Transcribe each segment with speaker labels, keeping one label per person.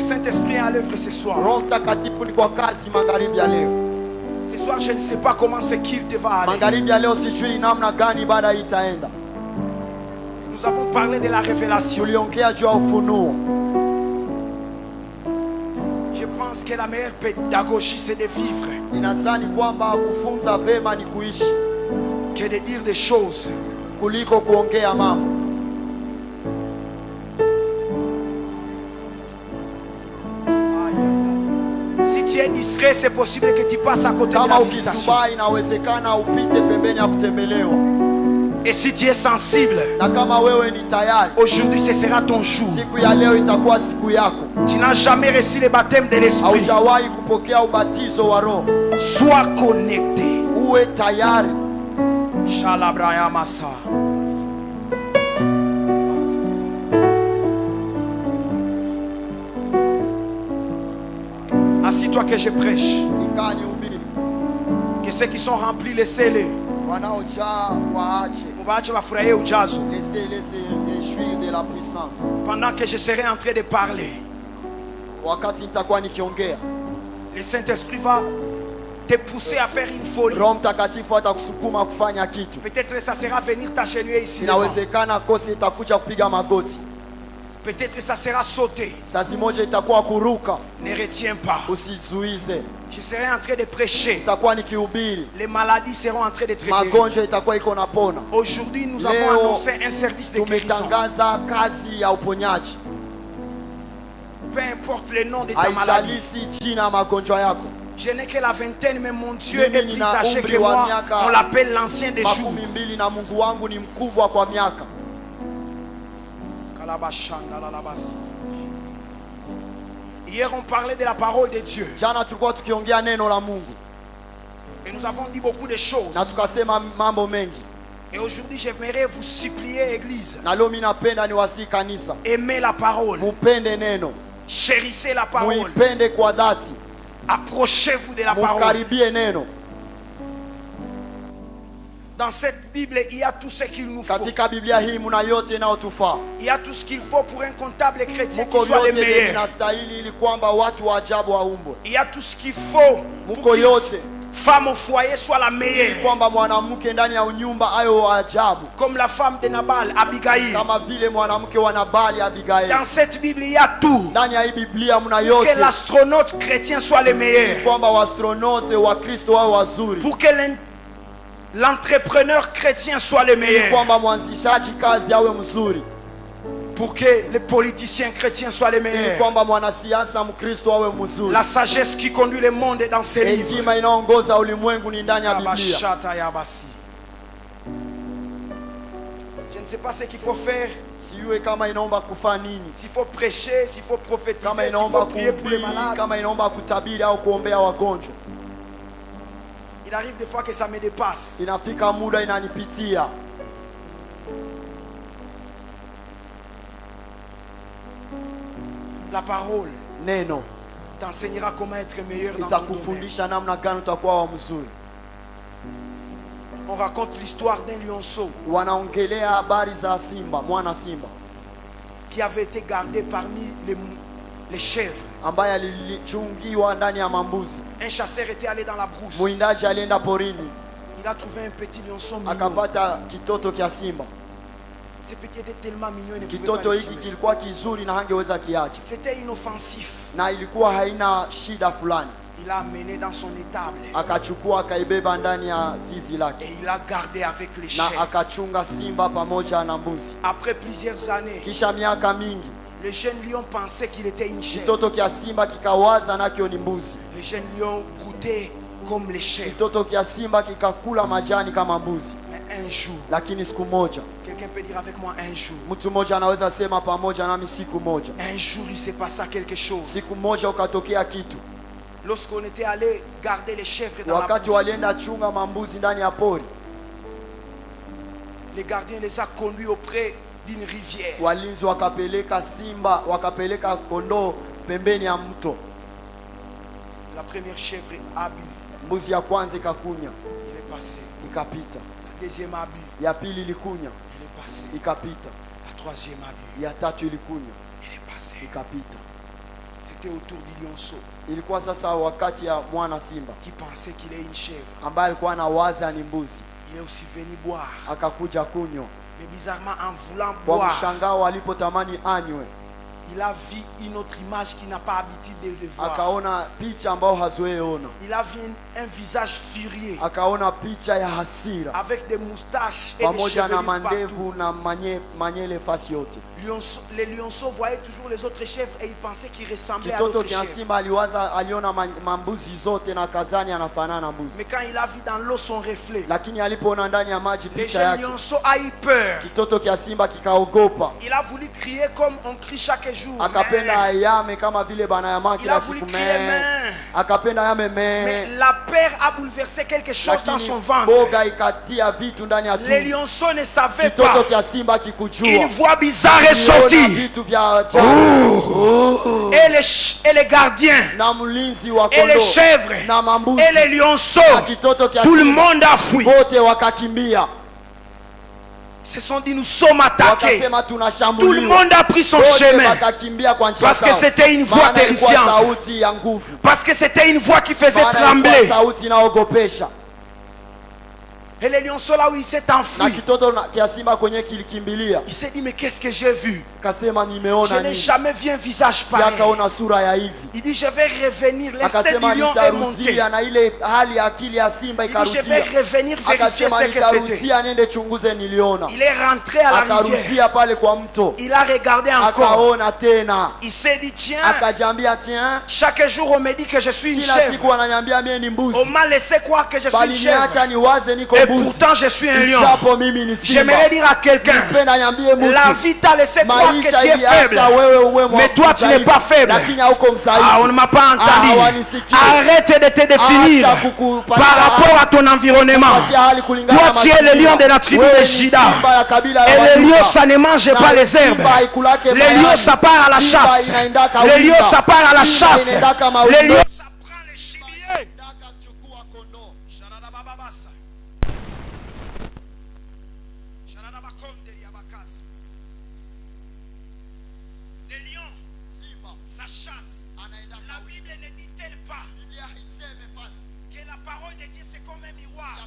Speaker 1: Saint-Esprit est à l'œuvre ce soir.
Speaker 2: Roho Mtakatifu ni kwa kazi magharibi ya leo.
Speaker 1: Ce soir, je ne sais pas comment ce qu'il te va aller.
Speaker 2: Magharibi ya leo sijui namna gani ibada hii itaenda.
Speaker 1: Nous avons parlé de la révélation.
Speaker 2: Tuliongea juu ya ufunuo.
Speaker 1: Je pense que la meilleure pédagogie c'est de vivre.
Speaker 2: Ninadhani kwamba kufunza vema ni kuishi
Speaker 1: que de dire des choses
Speaker 2: kuliko kuongea mambo.
Speaker 1: Si tu es distrait, c'est possible que tu passes à côté de la visitation.
Speaker 2: Kama inawezekana upite pembeni ya kutembelewa.
Speaker 1: Et si tu es sensible,
Speaker 2: na kama wewe ni tayari,
Speaker 1: aujourd'hui ce sera ton jour.
Speaker 2: Siku ya leo itakuwa siku yako.
Speaker 1: Tu n'as jamais reçu le baptême de l'esprit.
Speaker 2: Haujawahi kupokea ubatizo wa Roho.
Speaker 1: Sois connecté.
Speaker 2: Uwe tayari.
Speaker 1: Shalabraya masa. Assis-toi que je prêche. Que ceux qui sont remplis, laissez-les.
Speaker 2: De la puissance.
Speaker 1: Pendant que je serai en train de parler, le Saint-Esprit va te pousser à faire une folie. Peut-être que ça sera venir t'agenouiller ici. Peut-être que ça sera sauter. Ne retiens pas. Je serai en train de prêcher. Les maladies seront en train d'être guéries. Aujourd'hui, nous avons annoncé un service de guérison. Peu importe le nom de ta maladie. Je n'ai que la vingtaine, mais mon Dieu est plus âgé que moi. On l'appelle l'ancien des jours. Hier on parlait de la parole de Dieu. Et nous avons dit beaucoup de choses. Et aujourd'hui j'aimerais vous supplier, église, aimez la parole, chérissez la parole, approchez-vous de la parole. Dans cette Bible, il y a tout ce qu'il nous faut. Il y a tout ce qu'il faut pour un comptable chrétien qui soit le meilleur. Il y a tout ce qu'il faut pour qu'une femme au foyer soit la meilleure. Comme la femme de Nabal, Abigail. Dans cette Bible, il y a tout. Pour que l'astronaute chrétien soit le meilleur. Pour que l'entrepreneur chrétien soit le meilleur. Pour que les politiciens chrétiens soient les meilleurs. La sagesse qui conduit le monde est dans ces livres. Je ne sais pas ce qu'il faut faire. S'il faut prêcher, s'il faut prophétiser, s'il faut prier pour les malades. Il arrive des fois que ça me dépasse. La parole t'enseignera comment être meilleur dans ton domaine. On raconte l'histoire d'un lionceau qui avait été gardé parmi les chèvres. Un chasseur était allé dans la brousse. Il a trouvé un petit lionceau mignon. Ce petit était tellement mignon, il ne pouvait pas le tuer. C'était inoffensif. Il l'a amené dans son étable. Et il l'a gardé avec les chèvres. Après plusieurs années, les jeunes lions pensaient qu'il était une chèvre. Les jeunes lions broutaient comme les chèvres. Mais un jour, quelqu'un peut dire avec moi un jour. Un jour il s'est passé quelque chose. Lorsqu'on était allé garder les chèvres dans la brousse, les gardiens les ont conduits auprès d'une rivière. La première chèvre a bu. Il est passé. La deuxième a bu. Il est passé. La troisième a bu. Il est passé. C'était autour du lionceau.
Speaker 2: Ilikuwa sasa wakati ya mwana simba
Speaker 1: qui pensait qu'il est une chèvre.
Speaker 2: ambaye alikuwa anawaza ni mbuzi.
Speaker 1: Il est aussi venu boire.
Speaker 2: Akakuja kunywa.
Speaker 1: Mais bizarrement, en voulant
Speaker 2: Kwa
Speaker 1: boire,
Speaker 2: mshangao alipotamani anywe,
Speaker 1: il a vu une autre image qu'il n'a pas habitude de voir.
Speaker 2: akaona picha ambayo hazoe ona.
Speaker 1: Il a vu un visage furieux
Speaker 2: Akaona picha ya hasira
Speaker 1: avec des moustaches et des
Speaker 2: pamoja na
Speaker 1: cheveux partout.
Speaker 2: mandevu na manyele fasi yote.
Speaker 1: Les lionceaux voyaient toujours les autres chèvres et ils pensaient qu'ils ressemblaient à
Speaker 2: Kitoto
Speaker 1: d'autres
Speaker 2: cha
Speaker 1: chèvres.
Speaker 2: simba aliona mambuzi zote na kazani anafanana na mbuzi.
Speaker 1: Mais quand il a vu dans l'eau son reflet,
Speaker 2: Lakini alipoona ndani ya maji
Speaker 1: les
Speaker 2: picha
Speaker 1: jeunes
Speaker 2: yake,
Speaker 1: lionceaux a eu peur.
Speaker 2: kitoto cha simba kikaogopa.
Speaker 1: Il a voulu crier comme on crie chaque jour.
Speaker 2: Akapenda ayame kama vile banayama
Speaker 1: Il a
Speaker 2: kila
Speaker 1: voulu
Speaker 2: siku
Speaker 1: crier
Speaker 2: me.
Speaker 1: mais
Speaker 2: Akapenda yame
Speaker 1: Mais
Speaker 2: me.
Speaker 1: la peur a bouleversé quelque chose dans son
Speaker 2: Lakini
Speaker 1: ventre.
Speaker 2: boga ikatia vitu ndani ya
Speaker 1: Les
Speaker 2: tumbo.
Speaker 1: lionceaux ne savaient
Speaker 2: Kitoto
Speaker 1: pas.
Speaker 2: cha simba
Speaker 1: Une
Speaker 2: kikujua.
Speaker 1: voix bizarre est
Speaker 2: Aliona
Speaker 1: sortie.
Speaker 2: vitu vya ajabu.
Speaker 1: Et les gardiens,
Speaker 2: Na mlinzi wa
Speaker 1: et les
Speaker 2: kondoo
Speaker 1: chèvres,
Speaker 2: na mambuzi
Speaker 1: et les lionceaux,
Speaker 2: na kitoto cha
Speaker 1: tout le
Speaker 2: simba
Speaker 1: monde a fui.
Speaker 2: wote wakakimbia.
Speaker 1: Ils se sont dit, nous sommes attaqués.
Speaker 2: Wakasema
Speaker 1: Tout le
Speaker 2: tunashambuliwa.
Speaker 1: monde a pris son
Speaker 2: Wote
Speaker 1: chemin.
Speaker 2: wakakimbia kwa njia
Speaker 1: Parce que
Speaker 2: zao.
Speaker 1: c'était une voix
Speaker 2: Maana ilikuwa
Speaker 1: terrifiante.
Speaker 2: sauti ya nguvu.
Speaker 1: Parce que c'était une voix qui faisait
Speaker 2: Maana ilikuwa
Speaker 1: trembler.
Speaker 2: sauti inaogopesha.
Speaker 1: Et les lionceaux là où il s'est
Speaker 2: Na
Speaker 1: enfui,
Speaker 2: kitoto cha simba kwenye kilikimbilia.
Speaker 1: il s'est dit, mais qu'est-ce que j'ai vu?
Speaker 2: Akasema
Speaker 1: Je
Speaker 2: nimeona
Speaker 1: n'ai
Speaker 2: nini?
Speaker 1: jamais vu un visage pareil.
Speaker 2: Akaona sura ya hivi.
Speaker 1: Il dit, je vais revenir. L'instinct
Speaker 2: Akasema
Speaker 1: du lion est monté.
Speaker 2: nitarudia, na ile hali ya akili ya simba
Speaker 1: Il dit, je vais
Speaker 2: ikarudia.
Speaker 1: revenir vérifier
Speaker 2: Akasema
Speaker 1: ce que c'était.
Speaker 2: nitarudia nende chunguze niliona.
Speaker 1: Il est rentré à la rivière.
Speaker 2: Akarudia pale kwa mto.
Speaker 1: Il a regardé encore.
Speaker 2: Akaona tena.
Speaker 1: Il s'est dit, tiens,
Speaker 2: Akajambia tiens,
Speaker 1: chaque jour on me dit que je suis une
Speaker 2: kila
Speaker 1: chèvre.
Speaker 2: siku wananiambia mimi ni mbuzi.
Speaker 1: On m'a laissé croire que je suis une
Speaker 2: Baliniacha
Speaker 1: chèvre.
Speaker 2: niwaze niko
Speaker 1: Et
Speaker 2: mbuzi.
Speaker 1: pourtant je suis un lion.
Speaker 2: Japo mimi ni simba.
Speaker 1: J'aimerais dire à quelqu'un,
Speaker 2: Nipenda niambie mtu.
Speaker 1: la vie t'a laissé croire que
Speaker 2: Maisha
Speaker 1: tu es faible.
Speaker 2: iliacha wewe uwe
Speaker 1: Mais toi tu n'es pas faible.
Speaker 2: Lakini hauko msaidizi.
Speaker 1: Ah, on ne m'a pas entendu.
Speaker 2: Hawanisikii.
Speaker 1: Arrête de te définir
Speaker 2: Acha kukupatia
Speaker 1: par rapport à ton environnement.
Speaker 2: kupatia hali kulingana
Speaker 1: Toi
Speaker 2: na
Speaker 1: tu es le
Speaker 2: mazingira.
Speaker 1: lion de la tribu
Speaker 2: Wewe
Speaker 1: de
Speaker 2: ni
Speaker 1: Juda.
Speaker 2: simba ya kabila ya
Speaker 1: Et les
Speaker 2: Wajuda.
Speaker 1: lions ça ne mange
Speaker 2: Na
Speaker 1: pas les herbes.
Speaker 2: simba haikulake
Speaker 1: Les
Speaker 2: mayai.
Speaker 1: lions ça part à la
Speaker 2: Simba
Speaker 1: chasse.
Speaker 2: inaendaka
Speaker 1: Les
Speaker 2: wika.
Speaker 1: lions ça part à la
Speaker 2: Simba
Speaker 1: chasse.
Speaker 2: inaendaka mawindo.
Speaker 1: Les lions ça prend les gibiers. Les lions, ça chasse. La Bible ne dit-elle pas que la parole de Dieu c'est comme un miroir?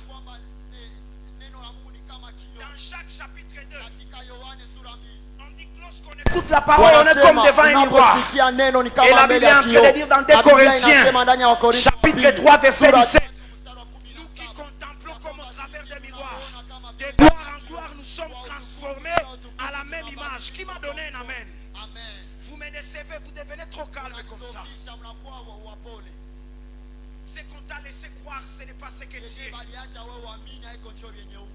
Speaker 1: Dans Jacques chapitre 2, on dit que lorsqu'on écoute la parole, on est comme devant un miroir.
Speaker 2: Unaposikia neno ni kama
Speaker 1: Et la
Speaker 2: mbele
Speaker 1: Bible est
Speaker 2: ya
Speaker 1: en train
Speaker 2: kioo.
Speaker 1: de dire dans 2
Speaker 2: Na Biblia
Speaker 1: Corinthiens,
Speaker 2: inasema ndani ya Wakorintho
Speaker 1: chapitre 3, verset 17. Nous qui contemplons comme au travers des miroirs, de gloire en gloire, nous sommes transformés à la même image. Qui m'a donné un amen? Vous me décevez, vous devenez trop calme comme ça. Ce qu'on t'a laissé croire, ce n'est pas ce que tu es.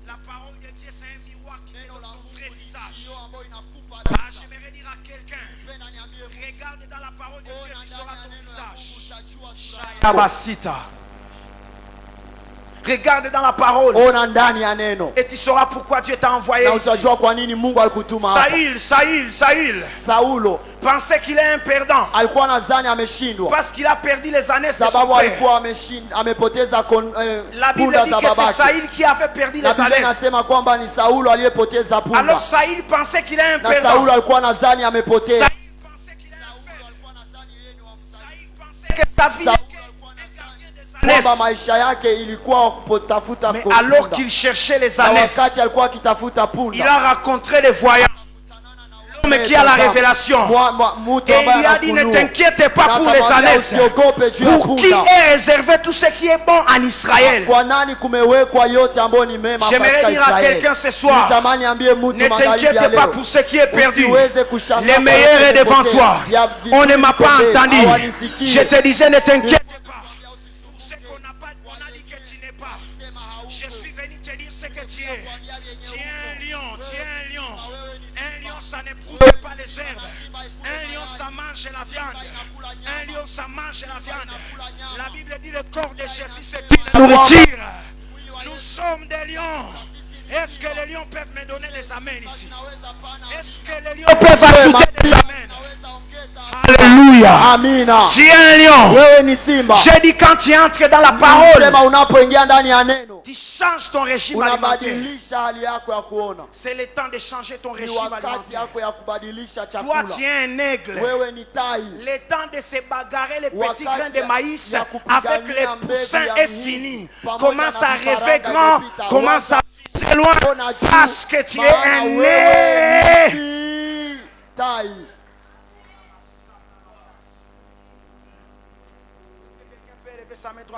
Speaker 1: La parole de Dieu, c'est un miroir qui te donne ton vrai visage. Ah, j'aimerais dire à quelqu'un, regarde dans la parole de Dieu, tu sauras ton visage. Tabasita. Regarde dans la parole
Speaker 2: Ona ndani ya neno.
Speaker 1: et tu sauras pourquoi Dieu t'a envoyé
Speaker 2: Na
Speaker 1: ici.
Speaker 2: utajua kwa nini Mungu alikutuma hapa.
Speaker 1: Saül
Speaker 2: Saulo
Speaker 1: pensait qu'il est un perdant
Speaker 2: alikuwa nadhani ameshindwa
Speaker 1: parce qu'il a perdu les années de son
Speaker 2: sababu
Speaker 1: père.
Speaker 2: alikuwa amepoteza
Speaker 1: La Bible
Speaker 2: punda
Speaker 1: dit
Speaker 2: za
Speaker 1: que c'est
Speaker 2: babake.
Speaker 1: Saül qui avait perdu
Speaker 2: Na
Speaker 1: les
Speaker 2: Biblia
Speaker 1: années.
Speaker 2: inasema kwamba ni Saulo aliyepoteza punda.
Speaker 1: Alors Saül pensait qu'il est un
Speaker 2: Na
Speaker 1: perdant.
Speaker 2: Saulo alikuwa nadhani amepoteza.
Speaker 1: Saül pensait qu'il est un faible. Saül pensait que sa vie était un gardien des
Speaker 2: Kwamba
Speaker 1: années.
Speaker 2: maisha yake ilikuwa kutafuta
Speaker 1: Mais
Speaker 2: punda.
Speaker 1: alors qu'il cherchait les
Speaker 2: Na
Speaker 1: années,
Speaker 2: wakati alikuwa akitafuta punda.
Speaker 1: il a rencontré les voyants. L'homme qui a la révélation. Et il lui a dit, ne t'inquiète pas pour les années. Pour qui est réservé tout ce qui est bon en Israël. J'aimerais dire à quelqu'un ce soir, ne t'inquiète pas pour ce qui est perdu. Le meilleur est devant toi. On ne m'a pas entendu. Je te disais, ne t'inquiète pas pour ce qu'on n'a pas. On a dit que tu n'es pas. Je suis venu te dire ce que tu es. Tu es un lion, tu es un lion. Un lion, ça ne broute pas les herbes. Un lion, ça mange la viande. Un lion, ça mange la viande. La Bible dit le corps de Jésus, c'est une nourriture. Nous sommes des lions. Est-ce que les lions peuvent me donner les amens ici? Est-ce que les lions peuvent ajouter des amens? Alléluia.
Speaker 3: Alléluia.
Speaker 2: Amina.
Speaker 3: Tu es un lion.
Speaker 2: Wewe ni simba.
Speaker 3: J'ai dit quand tu entres dans la parole,
Speaker 2: Sema unapoingia ndani ya neno,
Speaker 3: tu changes ton régime alimentaire.
Speaker 2: unabadilisha hali yako ya kuona.
Speaker 3: C'est le temps de changer ton
Speaker 2: Ni
Speaker 3: régime
Speaker 2: wakati
Speaker 3: alimentaire.
Speaker 2: yako ya kubadilisha
Speaker 3: Toi,
Speaker 2: chakula.
Speaker 3: tu es un aigle.
Speaker 2: Wewe ni tai.
Speaker 3: Le temps de se bagarrer les petits
Speaker 2: Wakati
Speaker 3: grains de maïs
Speaker 2: ya kupigania
Speaker 3: avec les
Speaker 2: mbegu
Speaker 3: poussins
Speaker 2: ya
Speaker 3: est
Speaker 2: mhindi,
Speaker 3: fini.
Speaker 2: pamoja
Speaker 3: Commence
Speaker 2: na
Speaker 3: à rêver
Speaker 2: vifaranga
Speaker 3: grand,
Speaker 2: imepita.
Speaker 3: commence à viser loin,
Speaker 2: Ona juu,
Speaker 3: parce que tu es
Speaker 2: maana
Speaker 3: un
Speaker 2: wewe
Speaker 3: nez.
Speaker 2: ni tai.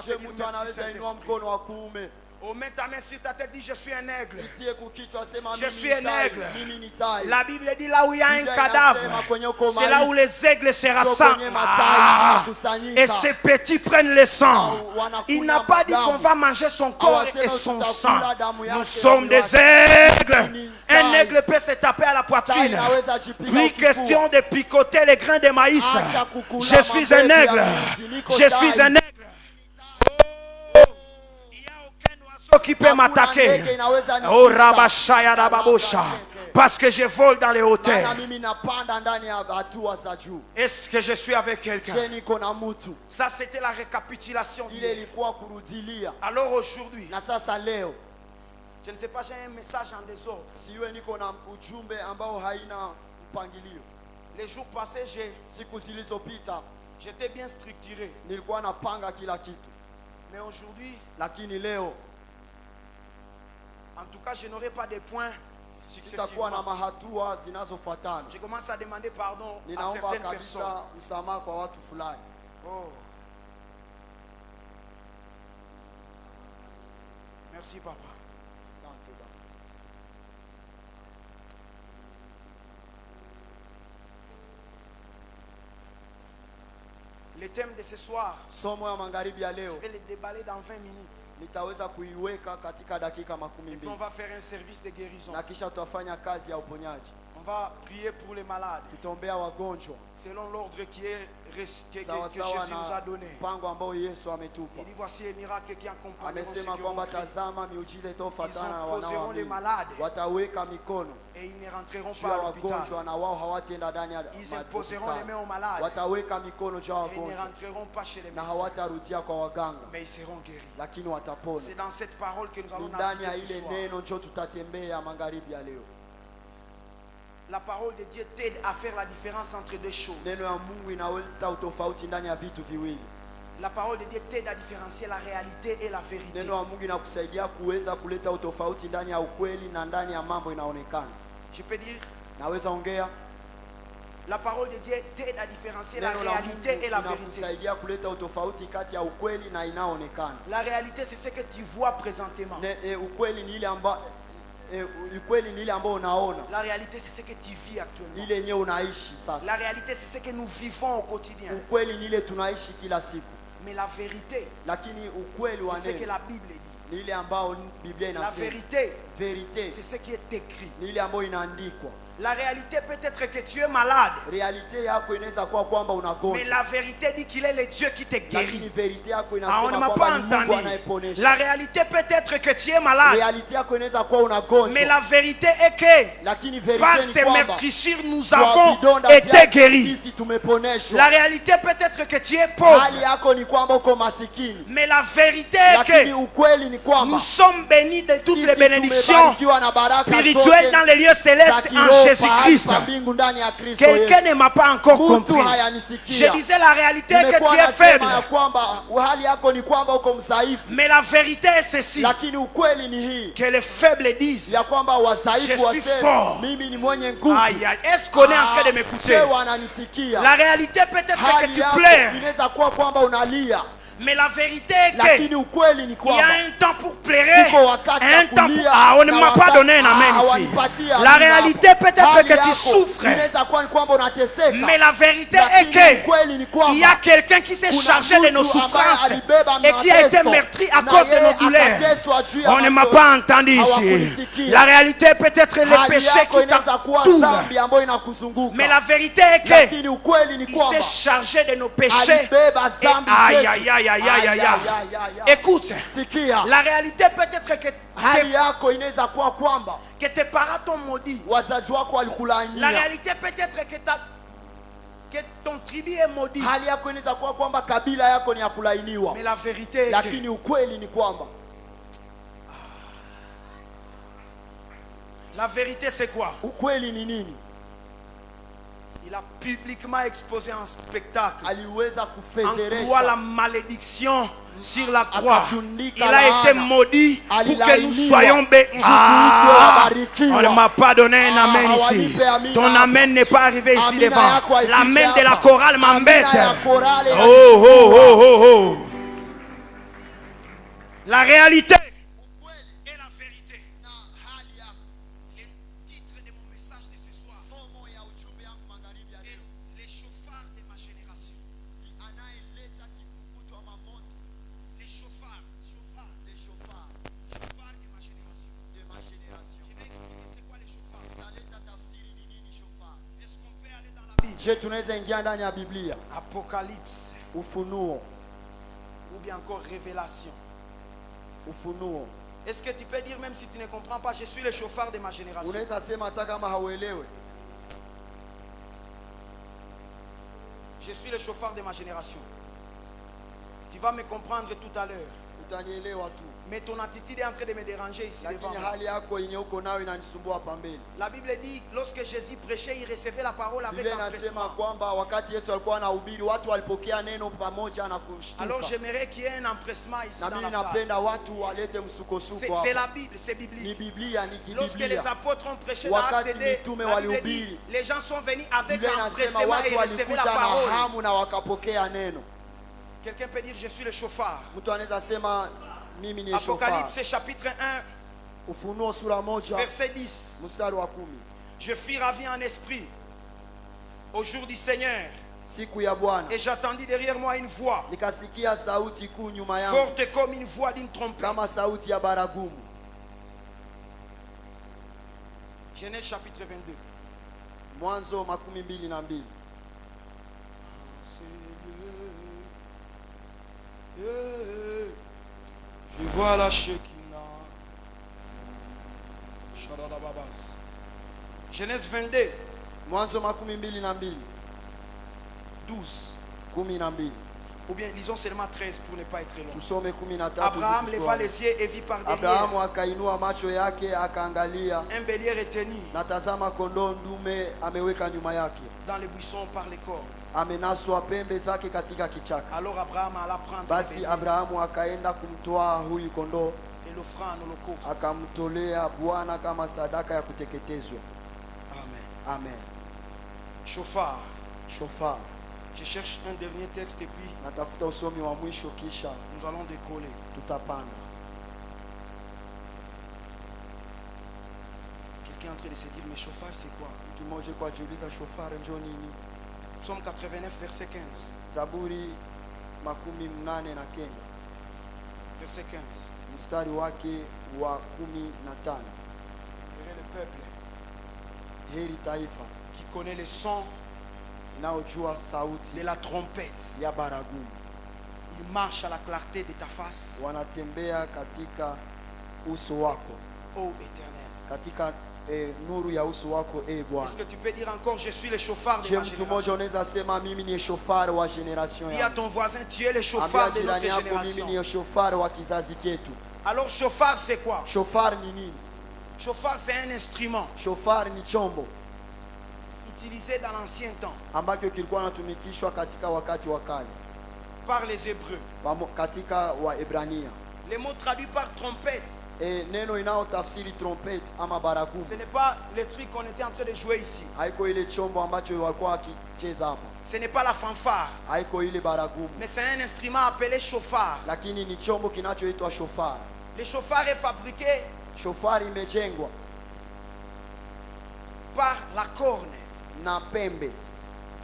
Speaker 2: Je mtu anaweza inua mkono wa kuume.
Speaker 3: Oh, mets ta main sur ta tête, dis je suis un aigle.
Speaker 2: Itie kukichwa, sema
Speaker 3: Je
Speaker 2: mimi
Speaker 3: suis
Speaker 2: ni
Speaker 3: un
Speaker 2: tai.
Speaker 3: aigle.
Speaker 2: Mimi ni tai.
Speaker 3: La Bible dit là où il y a un
Speaker 2: Biblia
Speaker 3: cadavre,
Speaker 2: inasema kwenye uko
Speaker 3: c'est là où
Speaker 2: maiti,
Speaker 3: les aigles se
Speaker 2: ndio
Speaker 3: rassemblent.
Speaker 2: kwenye matai
Speaker 3: Ah.
Speaker 2: yanakusanyika.
Speaker 3: Et ces petits prennent le sang.
Speaker 2: Wanakunywa
Speaker 3: Il n'a pas dit
Speaker 2: damu.
Speaker 3: qu'on va manger son corps
Speaker 2: Hawasema
Speaker 3: et son
Speaker 2: tutakula
Speaker 3: sang.
Speaker 2: damu yake
Speaker 3: Nous
Speaker 2: na
Speaker 3: sommes
Speaker 2: mwili
Speaker 3: des
Speaker 2: wake.
Speaker 3: aigles.
Speaker 2: Ni
Speaker 3: Un
Speaker 2: tai.
Speaker 3: aigle peut se taper à la
Speaker 2: Tai
Speaker 3: poitrine.
Speaker 2: inaweza jipiga
Speaker 3: Plus
Speaker 2: ukifua.
Speaker 3: question de picoter les grains de maïs.
Speaker 2: Acha kukula
Speaker 3: Je suis un
Speaker 2: mabegu ya
Speaker 3: aigle.
Speaker 2: mwizi. Niko
Speaker 3: Je
Speaker 2: tai.
Speaker 3: suis un aigle. Il n'y a aucun oiseau qui peut
Speaker 2: Hakuna
Speaker 3: m'attaquer.
Speaker 2: ndege inaweza
Speaker 3: Oh
Speaker 2: nitisha.
Speaker 3: Rabashaya Rababosha. Parce que je vole dans les
Speaker 2: Maana
Speaker 3: hauteurs.
Speaker 2: mimi napanda ndani ya hatua za juu.
Speaker 3: Est-ce que je suis avec quelqu'un?
Speaker 2: Je niko na mtu.
Speaker 3: Ça, c'était la récapitulation
Speaker 2: Ile
Speaker 3: d'hier.
Speaker 2: ilikuwa kurudilia.
Speaker 3: Alors aujourd'hui,
Speaker 2: Na sasa leo
Speaker 3: je ne sais pas, j'ai un message en désordre.
Speaker 2: siwe niko na ujumbe ambao haina mpangilio.
Speaker 3: Les jours passés,
Speaker 2: Siku zilizopita
Speaker 3: j'étais bien structuré.
Speaker 2: nilikuwa napanga kila kitu,
Speaker 3: Mais aujourd'hui,
Speaker 2: lakini leo
Speaker 3: en tout cas, je n'aurai pas de points
Speaker 2: sitakuwa na
Speaker 3: successivement.
Speaker 2: mahatua zinazofuatana.
Speaker 3: Je commence à demander pardon à
Speaker 2: Ninaomba
Speaker 3: certaines
Speaker 2: kabisa
Speaker 3: personnes.
Speaker 2: msamaha kwa watu fulani.
Speaker 3: Oh. Merci, papa.
Speaker 2: Asante Baba.
Speaker 3: Le thème de ce soir,
Speaker 2: Somo ya magharibi ya
Speaker 3: je
Speaker 2: leo
Speaker 3: vais le déballer dans 20 minutes.
Speaker 2: nitaweza kuiweka katika dakika makumi
Speaker 3: Et puis on
Speaker 2: mbili
Speaker 3: va faire un service de guérison.
Speaker 2: na kisha tutafanya kazi ya uponyaji.
Speaker 3: On va prier pour les malades,
Speaker 2: Tutaombea wagonjwa
Speaker 3: selon l'ordre que
Speaker 2: sawa
Speaker 3: Jésus
Speaker 2: sawa
Speaker 3: nous a
Speaker 2: na
Speaker 3: donné.
Speaker 2: mpango ambao Yesu ametupa.
Speaker 3: Il dit voici les miracles qui accompagneront ceux
Speaker 2: Amesema
Speaker 3: qui
Speaker 2: kwamba
Speaker 3: auront cru.
Speaker 2: tazama miujiza itayofuatana na
Speaker 3: Ils imposeront les
Speaker 2: wanaoamini.
Speaker 3: malades
Speaker 2: Wataweka mikono
Speaker 3: et ils ne rentreront
Speaker 2: juu
Speaker 3: pas
Speaker 2: ya
Speaker 3: à l'hôpital.
Speaker 2: wagonjwa na wao hawataenda ndani ya
Speaker 3: Ils imposeront les mains
Speaker 2: hospitali.
Speaker 3: aux malades
Speaker 2: Wataweka mikono juu ya
Speaker 3: et ils ne
Speaker 2: wagonjwa
Speaker 3: rentreront pas chez les
Speaker 2: na
Speaker 3: médecins.
Speaker 2: hawatarudia kwa waganga,
Speaker 3: Mais ils seront guéris.
Speaker 2: lakini watapona.
Speaker 3: C'est dans cette parole que nous
Speaker 2: Ni
Speaker 3: allons
Speaker 2: ndani ya
Speaker 3: naviguer ce
Speaker 2: ile
Speaker 3: soir.
Speaker 2: neno njo tutatembea magharibi ya leo.
Speaker 3: La parole de Dieu t'aide à faire la différence entre deux choses.
Speaker 2: Neno ya Mungu inaleta utofauti ndani ya vitu viwili.
Speaker 3: La parole de Dieu t'aide à différencier la réalité et la vérité.
Speaker 2: Neno ya Mungu inakusaidia kuweza kuleta utofauti ndani ya ukweli na ndani ya mambo inaonekana.
Speaker 3: Je peux dire,
Speaker 2: Naweza ongea,
Speaker 3: la parole de Dieu t'aide à différencier la
Speaker 2: neno la Mungu
Speaker 3: réalité et la vérité.
Speaker 2: inakusaidia kuleta utofauti kati ya ukweli na inaonekana.
Speaker 3: La réalité, c'est ce que tu vois présentement.
Speaker 2: Ukweli ni ile ambao ukweli ni ile ambao unaona,
Speaker 3: La réalité, c'est ce que tu vis actuellement.
Speaker 2: ile yenyewe unaishi sasa.
Speaker 3: La réalité, c'est ce que nous vivons au quotidien.
Speaker 2: Ukweli ni ile tunaishi kila siku,
Speaker 3: Mais la vérité,
Speaker 2: lakini ukweli wa
Speaker 3: c'est ce que
Speaker 2: neno
Speaker 3: la Bible dit.
Speaker 2: ni ile ambao Biblia
Speaker 3: La
Speaker 2: inasema.
Speaker 3: vérité,
Speaker 2: Verite
Speaker 3: c'est ce qui est écrit.
Speaker 2: ni ile ambayo inaandikwa.
Speaker 3: La réalité peut être que tu es malade,
Speaker 2: Realite yako inaweza kuwa kwamba
Speaker 3: mais
Speaker 2: unagonjwa,
Speaker 3: la vérité dit qu'il est le Dieu qui te
Speaker 2: lakini
Speaker 3: guérit.
Speaker 2: verite yako
Speaker 3: Ah, on ne
Speaker 2: inasema
Speaker 3: m'a pas
Speaker 2: kwamba ni Mungu
Speaker 3: entendu.
Speaker 2: anayeponesha.
Speaker 3: La réalité peut être que tu es malade,
Speaker 2: Realite yako inaweza kuwa
Speaker 3: mais
Speaker 2: unagonjwa,
Speaker 3: la vérité est que
Speaker 2: lakini
Speaker 3: par
Speaker 2: verite
Speaker 3: ces
Speaker 2: ni kwamba
Speaker 3: meurtrissures, nous
Speaker 2: kwa
Speaker 3: avons
Speaker 2: vidonda
Speaker 3: été
Speaker 2: vyake
Speaker 3: guéris.
Speaker 2: sisi tumeponeshwa.
Speaker 3: La réalité peut être que tu es pauvre,
Speaker 2: Hali yako ni kwamba uko masikini,
Speaker 3: mais la vérité est
Speaker 2: lakini
Speaker 3: que
Speaker 2: ukweli ni kwamba
Speaker 3: nous sommes bénis de toutes
Speaker 2: sisi
Speaker 3: les bénédictions
Speaker 2: tumebarikiwa na baraka
Speaker 3: spirituelles
Speaker 2: zote
Speaker 3: dans les lieux
Speaker 2: za
Speaker 3: célestes en
Speaker 2: kiroho pahali
Speaker 3: Jésus-Christ.
Speaker 2: pa mbingu ndani ya Kristo
Speaker 3: Quelqu'un
Speaker 2: Yesu.
Speaker 3: ne m'a pas encore
Speaker 2: Mtu
Speaker 3: compris. Je
Speaker 2: hayanisikia.
Speaker 3: disais la réalité est que
Speaker 2: Nimekuwa
Speaker 3: tu es
Speaker 2: nasema
Speaker 3: faible,
Speaker 2: ya kwamba hali yako ni kwamba uko mdhaifu,
Speaker 3: mais la vérité est ceci,
Speaker 2: lakini ukweli ni hii
Speaker 3: que les faibles disent,
Speaker 2: ya kwamba
Speaker 3: Je
Speaker 2: wadhaifu
Speaker 3: suis
Speaker 2: waseme
Speaker 3: fort.
Speaker 2: mimi ni mwenye nguvu.
Speaker 3: aïe aïe, est-ce qu'on est en train de m'écouter?
Speaker 2: Je wananisikia.
Speaker 3: La réalité peut-être que
Speaker 2: Hali
Speaker 3: tu
Speaker 2: yako
Speaker 3: pleures,
Speaker 2: inaweza kuwa kwamba unalia,
Speaker 3: mais la vérité est
Speaker 2: lakini
Speaker 3: que
Speaker 2: ukweli ni
Speaker 3: il y a
Speaker 2: kwamba
Speaker 3: un temps pour pleurer,
Speaker 2: uko wakati
Speaker 3: un
Speaker 2: wa
Speaker 3: temps pour...
Speaker 2: kulia,
Speaker 3: Ah, on ne
Speaker 2: na
Speaker 3: m'a pas
Speaker 2: wakati-
Speaker 3: donné un amen ici.
Speaker 2: hawanipatia
Speaker 3: La
Speaker 2: amina
Speaker 3: réalité
Speaker 2: hapo.
Speaker 3: peut-être
Speaker 2: Hali
Speaker 3: que tu
Speaker 2: yako
Speaker 3: souffres,
Speaker 2: inaweza kuwa ni kwamba unateseka,
Speaker 3: mais la vérité est
Speaker 2: lakini
Speaker 3: que
Speaker 2: ukweli ni kwamba
Speaker 3: il y a quelqu'un qui s'est
Speaker 2: kuna
Speaker 3: chargé de nos
Speaker 2: mtu ambaye
Speaker 3: souffrances
Speaker 2: alibeba
Speaker 3: et qui a été
Speaker 2: mateso,
Speaker 3: meurtri à
Speaker 2: na
Speaker 3: cause de
Speaker 2: yeye
Speaker 3: nos douleurs.
Speaker 2: akateswa juu ya
Speaker 3: On ne m'a
Speaker 2: mateso.
Speaker 3: pas entendu ici.
Speaker 2: Hawakunisikia.
Speaker 3: La réalité est peut-être les
Speaker 2: Hali
Speaker 3: péchés
Speaker 2: yako
Speaker 3: qui
Speaker 2: inaweza kuwa
Speaker 3: t'entourent.
Speaker 2: dhambi ambayo inakuzunguka,
Speaker 3: Mais la vérité est que
Speaker 2: lakini ukweli ni
Speaker 3: il
Speaker 2: kwamba
Speaker 3: s'est chargé de nos péchés.
Speaker 2: alibeba
Speaker 3: Et
Speaker 2: dhambi
Speaker 3: aïe,
Speaker 2: zetu.
Speaker 3: aïe, aïe, aïe, aïe, aïe, aïe. Écoute,
Speaker 2: Sikia,
Speaker 3: la réalité peut-être
Speaker 2: hali yako inaweza kuwa kwamba
Speaker 3: que tes parents t'ont maudit.
Speaker 2: wazazi wako
Speaker 3: La
Speaker 2: walikulaania,
Speaker 3: réalité peut-être que ton tribu est maudit.
Speaker 1: Hali yako inaweza kuwa kwamba kabila yako ni ya kulainiwa.
Speaker 3: Mais la vérité,
Speaker 1: lakini ukweli ni kwamba,
Speaker 3: la vérité c'est quoi?
Speaker 1: Ukweli ni nini?
Speaker 3: Il a publiquement exposé en spectacle
Speaker 1: aliweza
Speaker 3: en quoi la malédiction sur la croix. Il a été maudit pour que nous soyons bénis. On ne m'a pas donné un amen ici. Ton amen n'est pas arrivé ici devant. L'amen de la chorale m'embête. Oh, oh, oh, oh, oh. La réalité et la vérité. Les titres de mon message de ce soir. Et les chauffards de ma génération. Les chauffards de ma génération. Je vais expliquer c'est quoi les chauffards. Est-ce qu'on peut aller dans la Bible?
Speaker 1: Je tunaweza ingia ndani ya Biblia.
Speaker 3: Apocalypse.
Speaker 1: Ufunuo.
Speaker 3: Ou bien encore révélation.
Speaker 1: Ufunuo.
Speaker 3: Est-ce que tu peux dire, même si tu ne comprends pas, je suis le chauffard de ma génération?
Speaker 1: Unaweza sema hata kama hauelewi.
Speaker 3: Je suis le chauffard de ma génération. Tu vas me comprendre tout à l'heure.
Speaker 1: Utanielewa tu.
Speaker 3: Mais ton attitude est en train de me déranger ici devant
Speaker 1: Lakini
Speaker 3: moi.
Speaker 1: hali yako yenye uko nayo inanisumbua pambeni.
Speaker 3: La Bible dit, lorsque Jésus prêchait, il recevait la parole avec
Speaker 1: Biblia inasema
Speaker 3: empressement.
Speaker 1: kwamba wakati Yesu alikuwa anahubiri watu walipokea neno pamoja na kushtuka.
Speaker 3: Alors j'aimerais qu'il y ait un empressement ici
Speaker 1: Na
Speaker 3: dans
Speaker 1: mimi
Speaker 3: la salle.
Speaker 1: napenda watu walete msukosuko hapa.
Speaker 3: C'est la Bible, c'est
Speaker 1: Ni
Speaker 3: biblique.
Speaker 1: Biblia, ni
Speaker 3: Lorsque les
Speaker 1: kibiblia.
Speaker 3: apôtres ont prêché dans
Speaker 1: Wakati
Speaker 3: Acte 2,
Speaker 1: mitume
Speaker 3: la Bible dit,
Speaker 1: walihubiri.
Speaker 3: les gens sont venus avec
Speaker 1: Biblia inasema
Speaker 3: empressement et
Speaker 1: watu
Speaker 3: recevaient la
Speaker 1: walikuja na
Speaker 3: parole.
Speaker 1: hamu na wakapokea neno.
Speaker 3: Quelqu'un peut dire, je suis le chauffard.
Speaker 1: Mtu anaweza sema mimi ni shofar.
Speaker 3: Apocalypse chapitre 1,
Speaker 1: Ufunuo sura moja
Speaker 3: verset 10.
Speaker 1: mstari wa 10.
Speaker 3: Je fus ravi en esprit au jour du Seigneur,
Speaker 1: Siku ya Bwana
Speaker 3: et j'entendis derrière moi une voix
Speaker 1: nikasikia sauti kuu nyuma yangu
Speaker 3: forte comme une voix d'une trompette.
Speaker 1: kama sauti ya baragumu.
Speaker 3: Genèse chapitre 22.
Speaker 1: Mwanzo 22.
Speaker 3: Je vois la Shekinah. Shadadababas. Genèse 22,
Speaker 1: Mwanzo 22.
Speaker 3: 12.
Speaker 1: 12.
Speaker 3: Ou bien lisons seulement 13 pour ne pas être long.
Speaker 1: Tusome 13.
Speaker 3: Abraham leva les yeux et vit par derrière
Speaker 1: Abrahamu akainua macho yake akaangalia,
Speaker 3: un bélier retenu
Speaker 1: na tazama kondoo ndume ameweka nyuma yake,
Speaker 3: dans les buissons par les cornes.
Speaker 1: amenaswa pembe zake katika kichaka.
Speaker 3: Alors Abraham alla prendre le
Speaker 1: Basi
Speaker 3: bélier
Speaker 1: Abrahamu akaenda kumtoa huyu kondoo,
Speaker 3: et l'offra en holocauste.
Speaker 1: akamtolea Bwana kama sadaka ya kuteketezwa.
Speaker 3: Amen.
Speaker 1: Amen.
Speaker 3: Chauffard.
Speaker 1: Shofar.
Speaker 3: Je cherche un dernier texte et puis
Speaker 1: Natafuta usomi wa mwisho kisha
Speaker 3: nous allons décoller.
Speaker 1: tutapanda.
Speaker 3: Quelqu'un est en train de se dire, mais chauffard c'est quoi?
Speaker 1: Kimoja kwa jiuliza shofar njo nini?
Speaker 3: Psaume 89 verset 15.
Speaker 1: Zaburi 89
Speaker 3: Verset 15.
Speaker 1: mstari wake wa 15.
Speaker 3: Heureux le peuple
Speaker 1: Heri taifa
Speaker 3: qui connaît le son
Speaker 1: inaojua sauti
Speaker 3: de la trompette.
Speaker 1: ya baragumu,
Speaker 3: Il marche à la clarté de ta face,
Speaker 1: wanatembea katika uso wako,
Speaker 3: ô Éternel.
Speaker 1: katika nuru ya uso wako, Bwana.
Speaker 3: Est-ce que tu peux dire encore, je suis le chauffard de
Speaker 1: Je
Speaker 3: ma
Speaker 1: mtu mmoja
Speaker 3: génération?
Speaker 1: unaweza sema mimi ni shofar wa generation
Speaker 3: Dis à
Speaker 1: yangu.
Speaker 3: ton voisin, tu es le
Speaker 1: Ambia
Speaker 3: chauffard de notre
Speaker 1: jirani yako mimi
Speaker 3: génération.
Speaker 1: ni shofar wa kizazi ketu.
Speaker 3: Alors chauffard c'est quoi?
Speaker 1: Shofar ni nini?
Speaker 3: Chauffard c'est un instrument
Speaker 1: Shofar ni chombo
Speaker 3: utilisé dans l'ancien temps
Speaker 1: ambacho kilikuwa natumikishwa katika wakati wa kale
Speaker 3: par les Hébreux.
Speaker 1: katika Waebrania.
Speaker 3: Les mots traduits par trompette,
Speaker 1: Neno inaotafsiri trompete ama baragumu
Speaker 3: ce n'est pas le truc qu'on était en train de jouer ici.
Speaker 1: haiko ile chombo ambacho walikuwa wakicheza hapa,
Speaker 3: Ce n'est pas la fanfare,
Speaker 1: haiko ile baragumu,
Speaker 3: mais c'est un instrument appelé chauffard.
Speaker 1: lakini ni chombo kinachoitwa shofar.
Speaker 3: Le chauffard est fabriqué
Speaker 1: Shofar imejengwa
Speaker 3: par la corne,
Speaker 1: na pembe,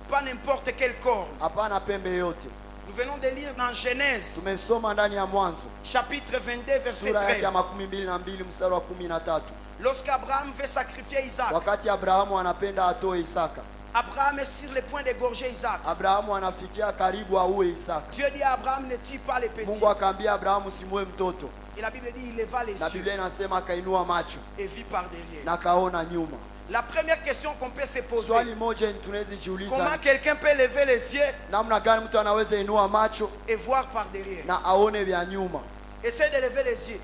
Speaker 3: pas n'importe quelle corne.
Speaker 1: hapana pembe yote.
Speaker 3: Nous venons de lire dans Genèse,
Speaker 1: Tumesoma ndani ya Mwanzo
Speaker 3: chapitre 22, verset
Speaker 1: sura yake ya
Speaker 3: 13.
Speaker 1: 22 mstari wa 13,
Speaker 3: Lorsqu'Abraham veut sacrifier Isaac,
Speaker 1: wakati Abrahamu anapenda atoe Isaka.
Speaker 3: Abraham est sur le point d'égorger Isaac.
Speaker 1: Abrahamu anafikia karibu auwe Isaka.
Speaker 3: Dieu dit à Abraham, ne tue pas les petits.
Speaker 1: Mungu akaambia Abrahamu simue mtoto,
Speaker 3: Et la Bible dit, il leva les
Speaker 1: na
Speaker 3: yeux
Speaker 1: Biblia inasema akainua macho
Speaker 3: et vit par derrière.
Speaker 1: na kaona nyuma.
Speaker 3: La première question qu'on peut se poser,
Speaker 2: swali moja tunaweza jiuliza,
Speaker 3: comment quelqu'un peut lever les yeux
Speaker 2: namna gani mtu anaweza inua macho
Speaker 3: et voir par derrière?
Speaker 2: na aone vya nyuma?
Speaker 3: Essaie de lever les yeux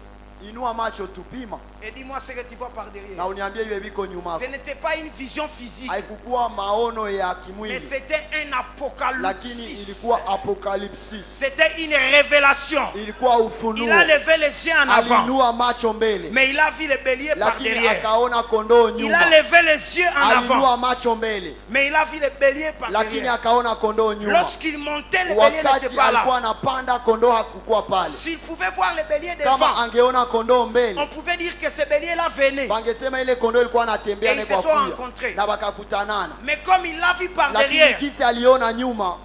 Speaker 2: Inua macho tupima
Speaker 3: et dis-moi ce que tu vois par derrière.
Speaker 2: na uniambie iwe biko nyuma.
Speaker 3: Ce n'était pas une vision physique,
Speaker 2: Haikukuwa maono ya
Speaker 3: mais
Speaker 2: kimwili,
Speaker 3: c'était un
Speaker 2: lakini
Speaker 3: apocalypse.
Speaker 2: ilikuwa apokalipsis,
Speaker 3: C'était une révélation.
Speaker 2: ilikuwa ufunuo.
Speaker 3: Il a levé les yeux en avant,
Speaker 2: Alinua macho mbele,
Speaker 3: mais il a vu le bélier par
Speaker 2: lakini
Speaker 3: derrière.
Speaker 2: akaona kondoo
Speaker 3: Il a
Speaker 2: nyuma.
Speaker 3: levé les yeux en avant,
Speaker 2: Alinua macho mbele,
Speaker 3: mais il a vu le bélier par
Speaker 2: lakini
Speaker 3: derrière.
Speaker 2: akaona kondoo nyuma.
Speaker 3: Lorsqu'il montait, le bélier n'était
Speaker 2: Wakati
Speaker 3: pas là.
Speaker 2: alikuwa anapanda, kondoo hakukuwa pale.
Speaker 3: S'il pouvait voir le bélier
Speaker 2: Kama
Speaker 3: devant,
Speaker 2: angeona kondoo mbele,
Speaker 3: on pouvait dire que ce bélier-là venait.
Speaker 2: wangesema ile kondoo ilikuwa anatembea
Speaker 3: Et
Speaker 2: ne
Speaker 3: ils se
Speaker 2: kwa
Speaker 3: sont
Speaker 2: kuya
Speaker 3: rencontrés.
Speaker 2: na wakakutanana.
Speaker 3: Mais comme il l'a vu par
Speaker 2: Lakini
Speaker 3: derrière,
Speaker 2: kisi aliona nyuma,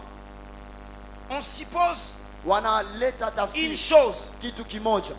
Speaker 3: on suppose
Speaker 2: wanaleta
Speaker 3: une
Speaker 2: tafsiri
Speaker 3: chose.
Speaker 2: kitu kimoja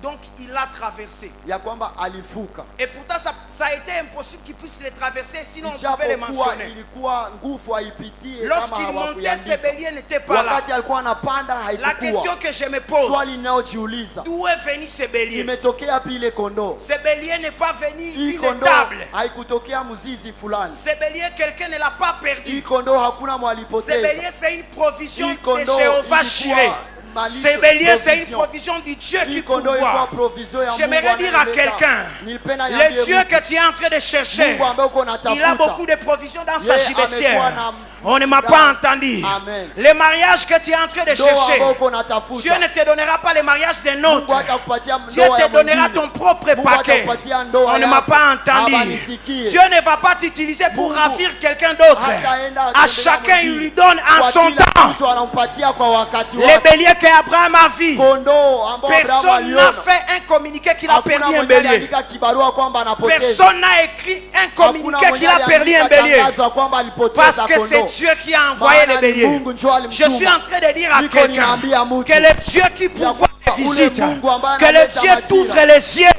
Speaker 3: Donc il l'a traversé.
Speaker 2: ya kwamba alivuka,
Speaker 3: Et pourtant ça a été impossible qu'il puisse le traverser, sinon on pouvait le
Speaker 2: ijapokuwa
Speaker 3: mentionner.
Speaker 2: ilikuwa nguvu aipitie kama
Speaker 3: Lorsqu'il montait, ce
Speaker 2: hawakuandika.
Speaker 3: bélier n'était pas là.
Speaker 2: Wakati alikuwa anapanda
Speaker 3: La question
Speaker 2: haikukuwa.
Speaker 3: que je me pose,
Speaker 2: Swali ninayojiuliza,
Speaker 3: d'où est venu ce bélier?
Speaker 2: imetokea pile kondoo?
Speaker 3: Ce bélier n'est pas venu
Speaker 2: Hii
Speaker 3: d'une
Speaker 2: kondoo
Speaker 3: table.
Speaker 2: haikutokea mzizi fulani.
Speaker 3: Ce bélier, quelqu'un ne l'a pas
Speaker 2: Hii
Speaker 3: perdu.
Speaker 2: kondoo hakuna
Speaker 3: Ce
Speaker 2: mwalipoteza.
Speaker 3: bélier, c'est une provision
Speaker 2: Hii
Speaker 3: de
Speaker 2: kondoo
Speaker 3: Jéhovah
Speaker 2: ilikuwa
Speaker 3: Jireh.
Speaker 2: malisho,
Speaker 3: Ce bélier, c'est une
Speaker 2: provision.
Speaker 3: provision du Dieu qui
Speaker 2: Hii kondoo ilikuwa
Speaker 3: pourvoit.
Speaker 2: provision ya Mungu
Speaker 3: J'aimerais dire à
Speaker 2: anayeleta.
Speaker 3: quelqu'un,
Speaker 2: Nilipenda
Speaker 3: le
Speaker 2: niambie
Speaker 3: Dieu
Speaker 2: mtu,
Speaker 3: que tu es en train de chercher,
Speaker 2: Mungu ambaye uko unatafuta,
Speaker 3: il a beaucoup de provisions dans sa
Speaker 2: Yeye
Speaker 3: gibecière.
Speaker 2: amekuwa na
Speaker 3: On ne m'a pas entendu.
Speaker 2: Amen.
Speaker 3: Le mariage que tu es en train de
Speaker 2: ndoa
Speaker 3: chercher,
Speaker 2: ambayo uko unatafuta,
Speaker 3: Dieu ne te donnera pas le mariage d'un autre.
Speaker 2: Mungu hatakupatia
Speaker 3: Dieu
Speaker 2: ndoa
Speaker 3: te
Speaker 2: ya
Speaker 3: donnera
Speaker 2: mwingine.
Speaker 3: ton propre
Speaker 2: Mungu
Speaker 3: paquet.
Speaker 2: hatakupatia ndoa
Speaker 3: On ne
Speaker 2: yako.
Speaker 3: m'a pas entendu.
Speaker 2: Habanisikie.
Speaker 3: Dieu ne va pas t'utiliser pour
Speaker 2: Mungu
Speaker 3: ravir quelqu'un d'autre.
Speaker 2: hataenda
Speaker 3: À
Speaker 2: atembelea
Speaker 3: chacun, il
Speaker 2: mwingine.
Speaker 3: lui donne en
Speaker 2: Kwa
Speaker 3: son
Speaker 2: kila
Speaker 3: temps.
Speaker 2: mtu anampatia kwa wakati
Speaker 3: Les
Speaker 2: wake.
Speaker 3: béliers qu'Abraham a vu,
Speaker 2: Kondoo ambao Abrahamu
Speaker 3: personne n'a
Speaker 2: aliona,
Speaker 3: fait un communiqué qu'il a
Speaker 2: hakuna
Speaker 3: perdu un
Speaker 2: mwenye
Speaker 3: bélier.
Speaker 2: aliandika kibarua kwamba anapoteza.
Speaker 3: Personne n'a écrit un communiqué qu'il a perdu un bélier.
Speaker 2: kwamba alipoteza
Speaker 3: Parce que c'est
Speaker 2: kondoo.
Speaker 3: Dieu qui a envoyé
Speaker 2: Maana
Speaker 3: les
Speaker 2: ni
Speaker 3: béliers.
Speaker 2: Mungu ndio alimtuma.
Speaker 3: Je suis en train de dire à
Speaker 2: Niko
Speaker 3: quelqu'un
Speaker 2: ninaambia mtu,
Speaker 3: que le Dieu qui pourvoit te
Speaker 2: ule
Speaker 3: visite,
Speaker 2: Mungu ambaye
Speaker 3: que le
Speaker 2: analeta
Speaker 3: Dieu
Speaker 2: majira.
Speaker 3: t'ouvre les yeux,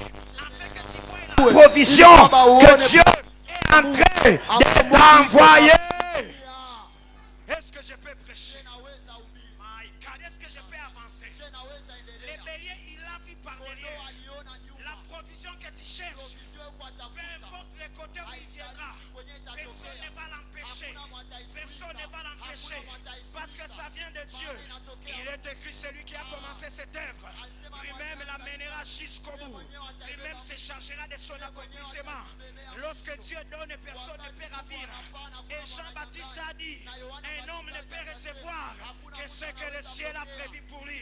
Speaker 3: la provision que Dieu est en train de t'envoyer. Est-ce que je peux prêcher? Est-ce que je peux avancer? Les béliers, il l'a vu par derrière. La provision que tu cherches, peu importe le côté où il viendra, personne ne va l'empêcher. Personne ne va l'empêcher. Parce que ça vient de Dieu. Il est écrit, celui qui a commencé cette œuvre, lui-même la mènera jusqu'au bout. Lui-même se chargera de son accomplissement. Lorsque Dieu donne, personne ne peut ravir. Et Jean-Baptiste a dit, un homme ne peut recevoir que ce que le ciel a prévu pour lui.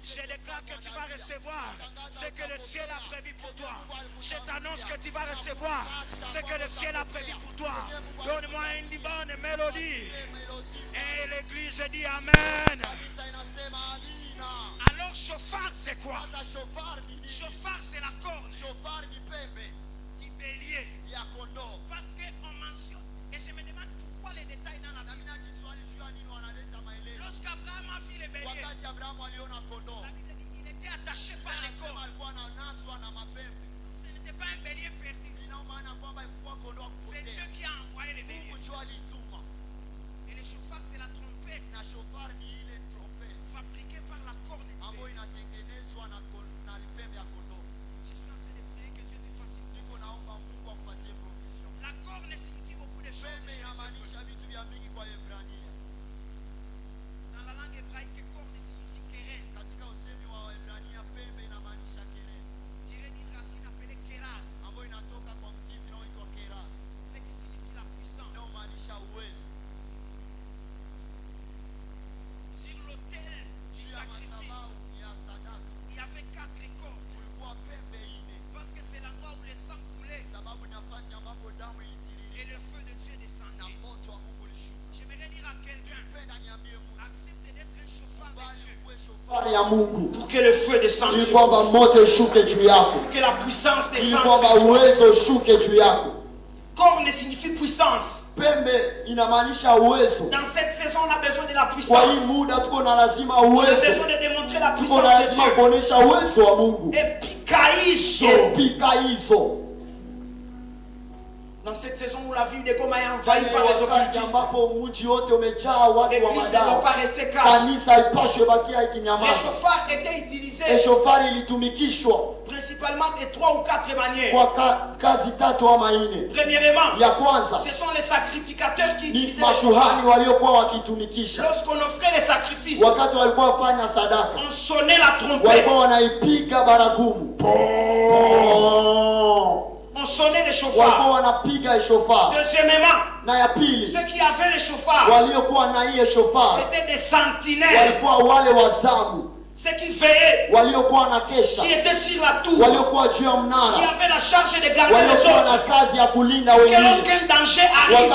Speaker 3: Je déclare que tu vas recevoir ce que le ciel a prévu pour toi. Je t'annonce que tu vas recevoir ce que le ciel a prévu pour toi. Donne-moi une bonne mélodie. Et l'église dit Amen. Alors chauffard c'est quoi? Chauffard c'est la corne du bélier. Parce qu'on mentionne, et je me demande pourquoi les détails dans la Bible. Lorsqu'Abraham a vu les béliers, la Bible dit qu'il était attaché par les cornes. Ce n'était pas un bélier perdu. C'est Dieu qui a envoyé les béliers. Et le chauffard c'est la trompette fabriquée par la corne du bélier. Je suis en train de prier que Dieu te fasse une provision. La corne signifie beaucoup de choses chez les Hébreux. Dans la langue hébraïque, corne signifie keren. Tiré d'une racine appelée keras. Ce qui signifie la puissance. Sur l'autel du sacrifice, il y avait 4 cornes. Parce que c'est l'endroit où le sang coulait et le feu de Dieu descendait. J'aimerais dire à quelqu'un, accepte d'être un chauffard de Dieu
Speaker 2: ya Mungu
Speaker 3: pour que le feu descende
Speaker 2: ili
Speaker 3: sur toi,
Speaker 2: kwamba moto ushuke juu yako,
Speaker 3: pour que la puissance
Speaker 2: ili
Speaker 3: descende
Speaker 2: kwamba
Speaker 3: sur toi.
Speaker 2: uwezo ushuke juu yako.
Speaker 3: Corne signifie puissance.
Speaker 2: Pembe inamaanisha uwezo.
Speaker 3: Dans cette saison, on a besoin de la
Speaker 2: Kwa hii
Speaker 3: puissance.
Speaker 2: muda tuko na lazima
Speaker 3: On a
Speaker 2: uwezo,
Speaker 3: besoin de démontrer la
Speaker 2: tuko na
Speaker 3: puissance de
Speaker 2: lazima
Speaker 3: Dieu.
Speaker 2: kuonesha uwezo wa Mungu.
Speaker 3: Epikaizo.
Speaker 2: Epika hizo.
Speaker 3: Dans cette saison où la ville de Goma est envahie par les
Speaker 2: Wakati
Speaker 3: occultistes,
Speaker 2: ambapo mji wote umejaa watu wa
Speaker 3: l'église ne doit
Speaker 2: madawa,
Speaker 3: pas rester calme.
Speaker 2: kanisa ipaswe bakia
Speaker 3: Les
Speaker 2: ikinyamaza.
Speaker 3: chauffards étaient utilisés
Speaker 2: Shofari ilitumikishwa
Speaker 3: principalement principalement de 3 ou 4 manières. Premièrement, ce sont les sacrificateurs qui utilisaient les chauffards. Lorsqu'on offrait les sacrifices, on sonnait la trompette. On sonnait les chauffards. Deuxièmement, ceux qui avaient les chauffards, c'était des sentinelles. Ceux qui veillaient, qui étaient sur la tour, qui avaient la charge de garder les autres, que lorsqu'un danger arrive,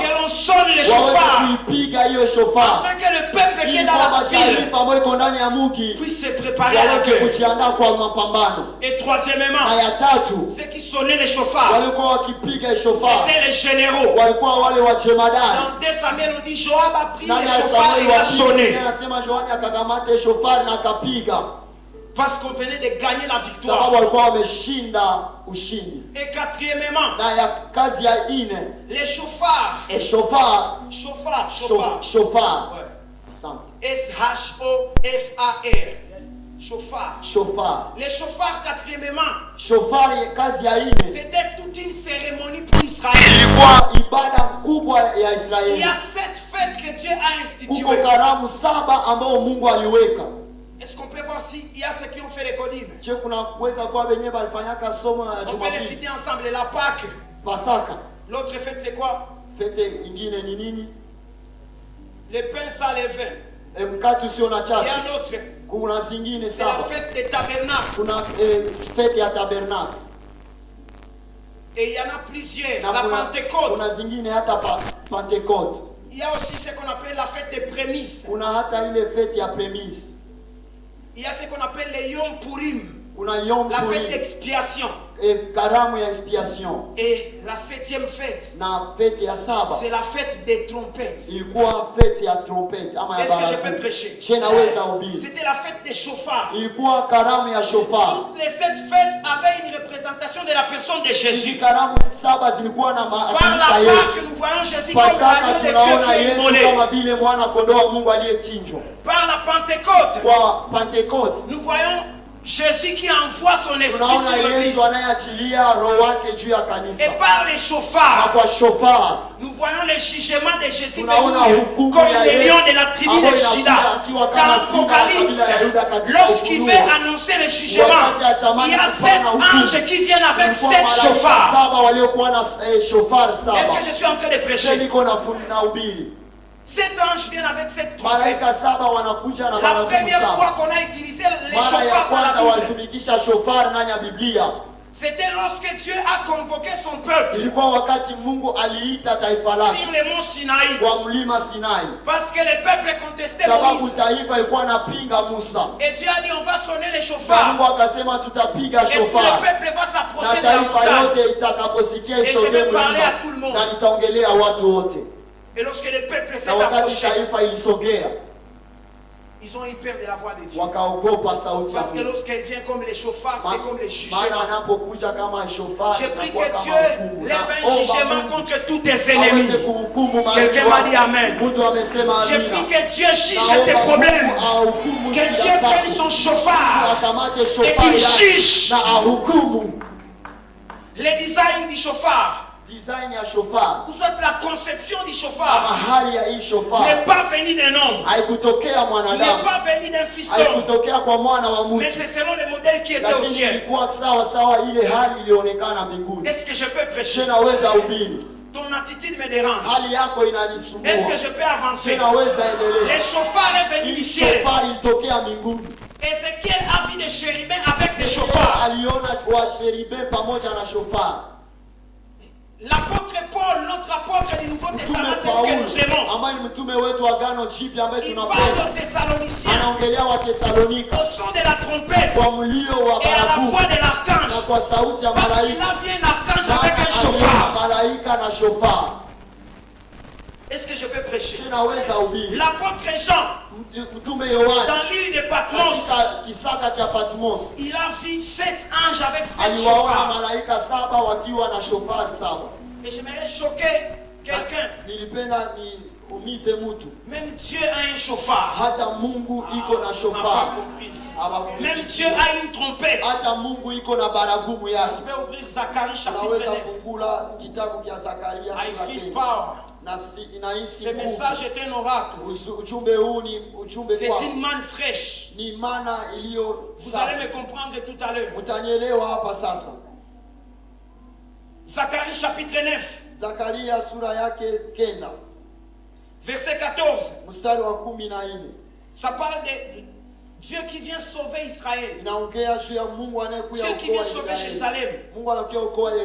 Speaker 3: que l'on sonne les chauffards, afin que le peuple qui est dans la ville puisse se préparer à la guerre. Et troisièmement, ceux qui sonnaient les chauffards, c'était les généraux. Dans 2 Samuel, on dit Joab a pris les chauffards et il a sonné. Parce qu'on venait de gagner la victoire. Et quatrièmement, les chauffards. Chauffard. Ouais. S-H-O-F-A-R. Chauffard. Les chauffards, quatrièmement, c'était toute une cérémonie pour Israël. Il y a 7 fêtes que Dieu a instituées. Est-ce qu'on peut voir s'il y a ceux qui ont fait les codim? On peut les citer ensemble. La Pâque. L'autre fête c'est quoi? Les pains sans levain. Il y a un autre. C'est la fête des tabernacles. Et il y en a plusieurs. La Pentecôte. Il y a aussi ce qu'on appelle la fête des prémices. Il y a ce qu'on appelle les Yom Purim. La fête d'expiation. Et la 7e fête, c'est la fête des trompettes. Est-ce que je peux prêcher? C'était la fête des chauffards. Toutes les 7 fêtes avaient une représentation de la personne de Jésus. Par la Pâque, nous voyons Jésus comme l'agneau de Dieu qui est immolé. Par la Pentecôte, nous voyons Jésus qui envoie son esprit sur l'église. Et par les chauffards, nous voyons les jugements de Jésus comme les lions de la tribu de Juda. Dans l'Apocalypse, lorsqu'il veut annoncer les jugements, il y a 7 anges qui viennent avec 7 chauffards. Est-ce que je suis en train de prêcher? 7 anges viennent avec 7 trompettes. La première fois qu'on a utilisé les chauffards dans la Bible, c'était lorsque Dieu a convoqué son peuple sur le mont Sinaï. Parce que le peuple contestait Moïse. Et Dieu a dit on va sonner les chauffards. Et puis le peuple va s'approcher de la montagne. Et je vais parler à tout le monde. Et lorsque le peuple s'est approché, ils ont eu peur de la voix de Dieu. Parce que lorsqu'elle vient comme les chauffards, c'est comme les jugements. J'ai pris que Dieu lève un jugement contre tous tes ennemis. Quelqu'un m'a dit Amen. J'ai pris que Dieu juge tes problèmes. Que Dieu prenne son chauffard et qu'il juge le design du chauffard. Ou soit la conception du chauffard n'est pas venue d'un homme, n'est pas venue d'un fiston, mais c'est selon le modèle qui était au ciel. Est-ce que je peux prêcher? Ton attitude me dérange. Est-ce que je peux avancer? Le chauffard est venu du ciel. Ézéchiel a vu des chérubins avec des chauffards. L'apôtre Paul, notre apôtre du Nouveau Testament, c'est que nous aimons. Il parle aux Thessaloniciens au son de la trompette et à la voix de l'archange. Parce qu'il a vu un archange avec un chauffard. Est-ce que je peux prêcher? L'apôtre Jean, dans l'île de Patmos, il a vu 7 anges avec 7 chauffards. Et j'aimerais choquer quelqu'un. Même Dieu a un chauffard.
Speaker 1: Hata Mungu iko na shofar.
Speaker 3: Même Dieu a une trompette.
Speaker 1: Hata Mungu iko na baragumu yake.
Speaker 3: On peut ouvrir Zacharie chapitre 9.
Speaker 1: Fungula kitabu cha Zakaria sura 10.
Speaker 3: Ce message est un oracle. C'est une manne fraîche. Vous allez me comprendre tout à l'heure. Zacharie chapitre 9.
Speaker 1: Zakaria sura yake 9.
Speaker 3: Verset 14.
Speaker 1: Mstari wa 14.
Speaker 3: Ça parle de Dieu qui vient sauver Israël.
Speaker 1: Dieu
Speaker 3: qui vient sauver Jérusalem.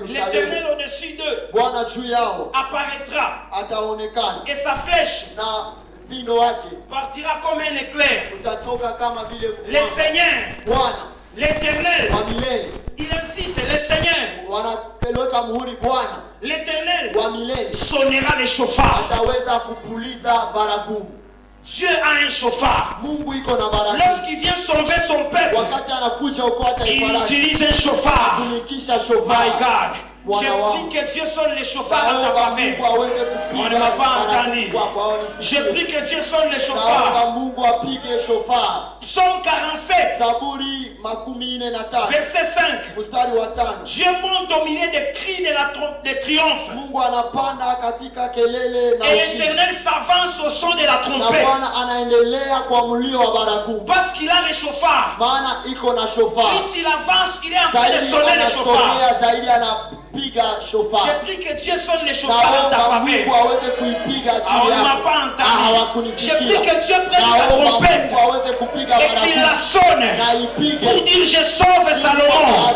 Speaker 3: L'Éternel au-dessus d'eux apparaîtra. Et sa flèche partira comme un éclair. Le Seigneur, l'Éternel, il insiste, le Seigneur, l'Éternel sonnera les chauffards. Dieu a un chauffard. Lorsqu'il vient sauver son peuple, il utilise un chauffard. My God. J'ai pris que Dieu sonne les chauffards à ta faveur. On ne m'a pas entendu. J'ai pris que Dieu sonne les chauffards. Psaume 47. Verset 5. Dieu monte au milieu des cris de triomphe. Et l'Éternel s'avance au son de la trompette. Parce qu'il a les chauffards. Puis s'il avance, il est en train de sonner les chauffards. J'ai pris que Dieu sonne les chauffards en ta faveur. On ne m'a pas entendu. J'ai pris que Dieu prenne sa trompette et qu'il la sonne pour dire je sauve Salomon,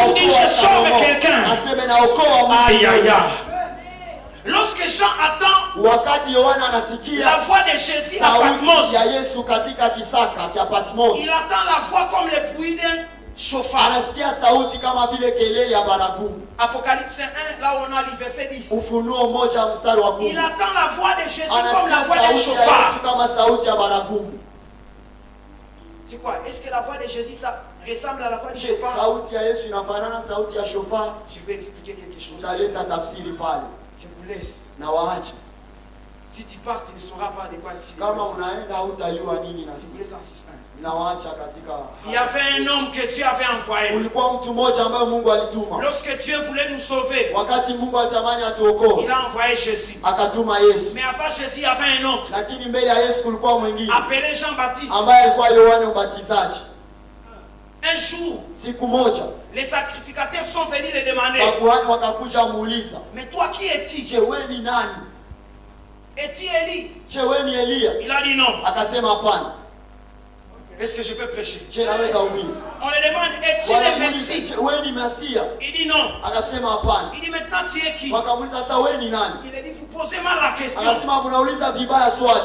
Speaker 3: pour dire je sauve quelqu'un. Aïe aïe aïe. Lorsque Jean attend la voix de Jésus à Patmos, il attend la voix comme le bruit d'un chauffard. Apocalypse 1, là où on a le verset 10. Il attend la voix de Jésus comme la voix d'un chauffard. C'est quoi? Est-ce que la voix de Jésus ça ressemble à la voix du chauffard? Je vais expliquer quelque chose. Je vous laisse. Si tu pars, tu ne sauras pas de quoi il s'agit. Je vous laisse en suspense. Il y avait un homme que Dieu avait envoyé. Lorsque Dieu voulait nous sauver, il a envoyé Jésus. Mais avant Jésus, il y avait un autre appelé Jean-Baptiste. Un jour, les sacrificateurs sont venus le demander. Mais toi, qui es-tu? Es-tu Élie? Il a dit non. Est-ce que je peux prêcher? On le demande, es-tu le Messie? Il dit non. Il dit maintenant tu es qui? Il a dit vous posez mal la question.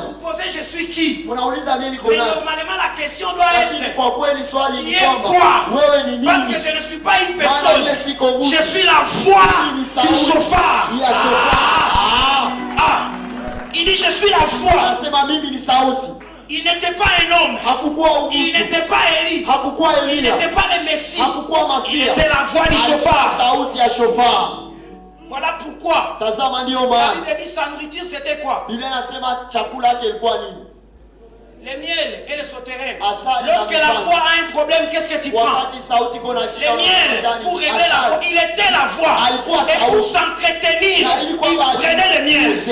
Speaker 3: Vous posez je suis qui? Mais normalement la question doit être qui est quoi? Parce que je ne suis pas une personne. Je suis la voix du chauffard. Il dit je suis la voix. Il n'était pas un homme. Il n'était pas Élie. Il n'était pas le Messie. Il était la voix du chauffard. Voilà pourquoi la Bible dit sa nourriture c'était quoi? Le miel et le sauterelle. Lorsque la voix a un problème, qu'est-ce que tu prends? Le miel pour régler la voix. Il était la voix. Et pour s'entretenir, il prenait le miel.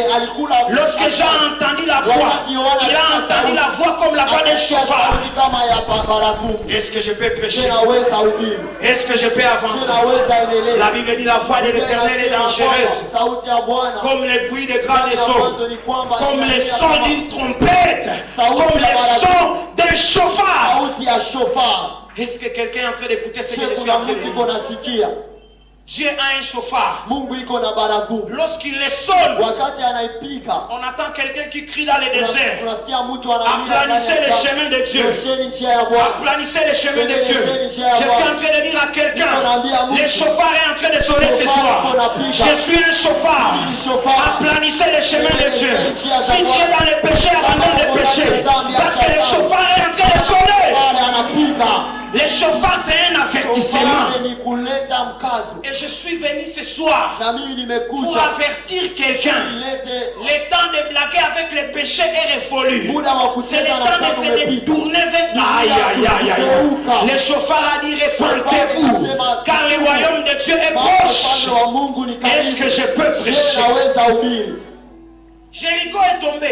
Speaker 3: Lorsque Jean a entendu la voix, il a entendu la voix comme la voix d'un chauffard. Est-ce que je peux prêcher? Est-ce que je peux avancer? La Bible dit la voix de l'Éternel est dangereuse. Comme le bruit des grands eaux. Comme le son d'une trompette. Comme le son d'un chauffard. Est-ce que quelqu'un est en train d'écouter ce que je suis en train de dire? Dieu a un chauffard. Lorsqu'il les sonne, on attend quelqu'un qui crie dans les déserts. Aplanissez les chemins de Dieu. Aplanissez les chemins de Dieu. Je suis en train de dire à quelqu'un, le chauffard est en train de sonner ce soir. Je suis un chauffard. Aplanissez les chemins de Dieu. Si tu es dans les péchés, abandonne les péchés. Parce que le chauffard est en train de sonner. Le chauffard, c'est un avertissement. Et je suis venu ce soir pour avertir quelqu'un. Le temps de blaguer avec les péchés est révolu. C'est le temps de se détourner vers... Aïe, aïe, aïe, aïe. Le chauffard a dit, révoltez-vous, car le royaume de Dieu est proche. Est-ce que je peux prêcher? Jéricho est tombé.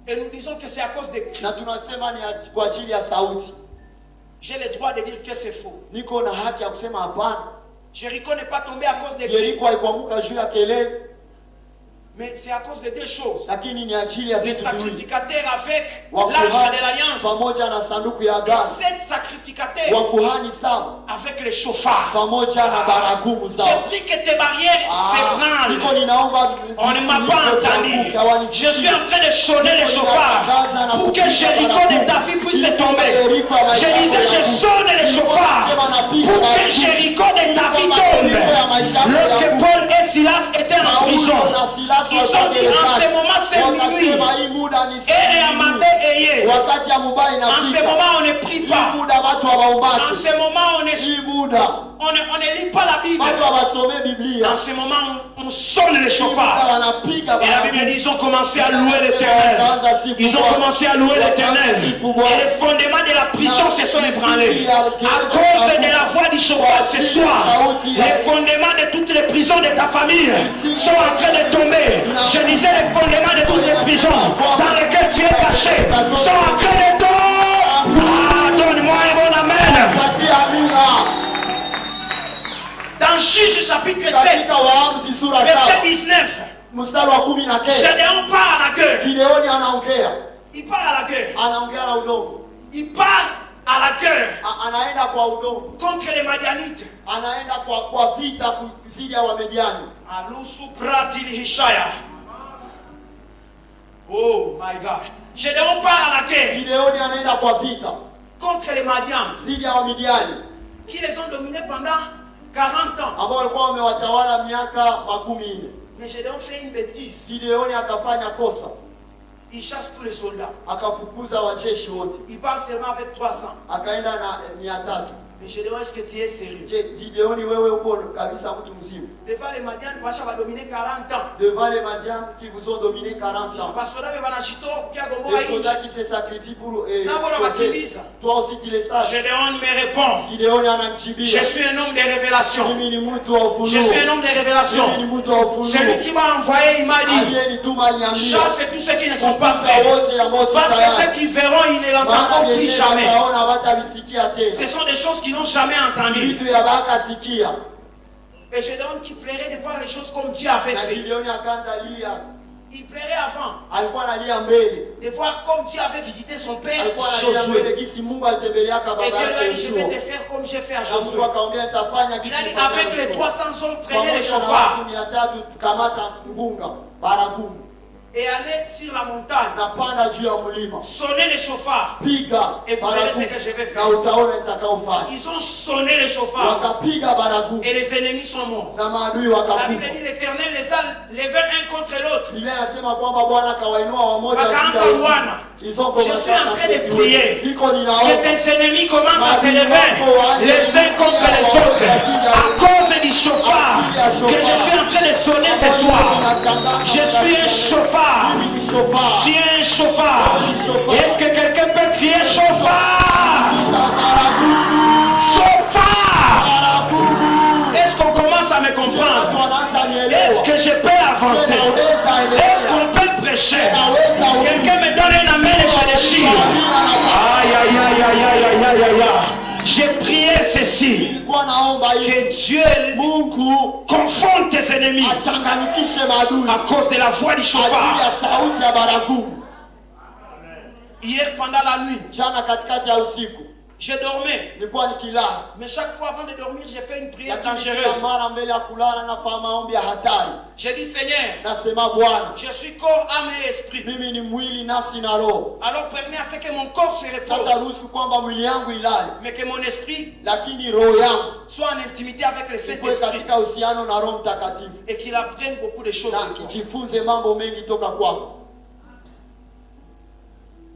Speaker 3: Et nous disons que c'est à cause des cris. J'ai le droit de dire que c'est faux. Jéricho n'est pas tombé à cause des cris. Mais c'est à cause de deux choses. Les sacrificateurs avec l'arche de l'alliance. Et 7 sacrificateurs avec les chauffards. J'ai pris que tes barrières s'ébranlent. On ne m'a pas entendu. Je suis en train de sonner les chauffards pour que Jéricho de ta vie puisse tomber. Je disais, je sonne les chauffards pour que Jéricho de ta vie tombe. Lorsque Paul et Silas étaient en prison, ils ont dit en ce moment c'est minuit. Et Amabé ayé. En ce moment on ne prie pas. En ce moment on ne lit pas la Bible. En ce moment on sonne les chauffards. Et la Bible dit ils ont commencé à louer l'Éternel. Ils ont commencé à louer l'Éternel. Et les fondements de la prison se sont ébranlés. À cause de la voix du chauffard ce soir, les fondements de toutes les prisons de ta famille sont en train de tomber. Je disais les fondements de toutes les prisons dans lesquelles tu es caché sont en train de tomber. Ah, donne-moi un bon amen. Dans Juge chapitre 7, verset 19, Gédéon part à la guerre. Il part à la guerre. Il part à la guerre contre les Madianites. Oh my God. Gédéon part à la guerre contre les Madianites qui les ont dominés pendant 40 ans. Mais Gédéon fait une bêtise. Il chasse tous les soldats. Il part seulement avec 300. Mais Gédéon, est-ce que tu es sérieux? Devant les Madians, Pacha va dominer 40 ans.
Speaker 2: Devant les Madians qui vous ont dominé 40 ans. Les soldats qui se sacrifient pour sauver. Toi aussi tu les saches.
Speaker 3: Gédéon me répond. Je suis un homme de révélation. Je suis un homme de révélation. Celui qui m'a envoyé, il m'a dit chasse tous ceux qui ne sont pas vrais. Parce que ceux qui verront, ils ne l'entendront plus jamais. Ce sont des choses qu'ils n'ont jamais entendues. Et Gédéon qui plairait de voir les choses comme Dieu avait fait. Il plairait avant de voir comme Dieu avait visité son père Josué. Et Dieu lui a dit, je vais te faire comme j'ai fait à Josué. Il a dit, avec les 300 hommes, prenez les chauffards et allez sur la montagne, sonnez les chauffards et vous verrez ce que je vais faire. Ils ont sonné les chauffards et les ennemis sont morts. La Bible dit l'Éternel les a levés un contre l'autre. Je suis en train de prier que tes ennemis commencent à se lever les uns contre les autres à cause du chauffard que je suis en train de sonner ce soir. Je suis un chauffard. Tu es un chauffard. Est-ce que quelqu'un peut crier chauffard? Chauffard! Est-ce qu'on commence à me comprendre? Est-ce que je peux avancer? Est-ce qu'on peut prêcher? Quelqu'un me donne un amen et je déchire. Aïe aïe aïe aïe aïe aïe aïe aïe. J'ai prié ceci, que Dieu confonde tes ennemis à cause de la voix du chauffard. Hier pendant la nuit, je dormais. Mais chaque fois avant de dormir, j'ai fait une prière dangereuse. J'ai dit Seigneur, je suis corps, âme et esprit. Alors permets à ce que mon corps se repose, mais que mon esprit soit en intimité avec le Saint-Esprit et qu'il apprenne beaucoup de choses de toi.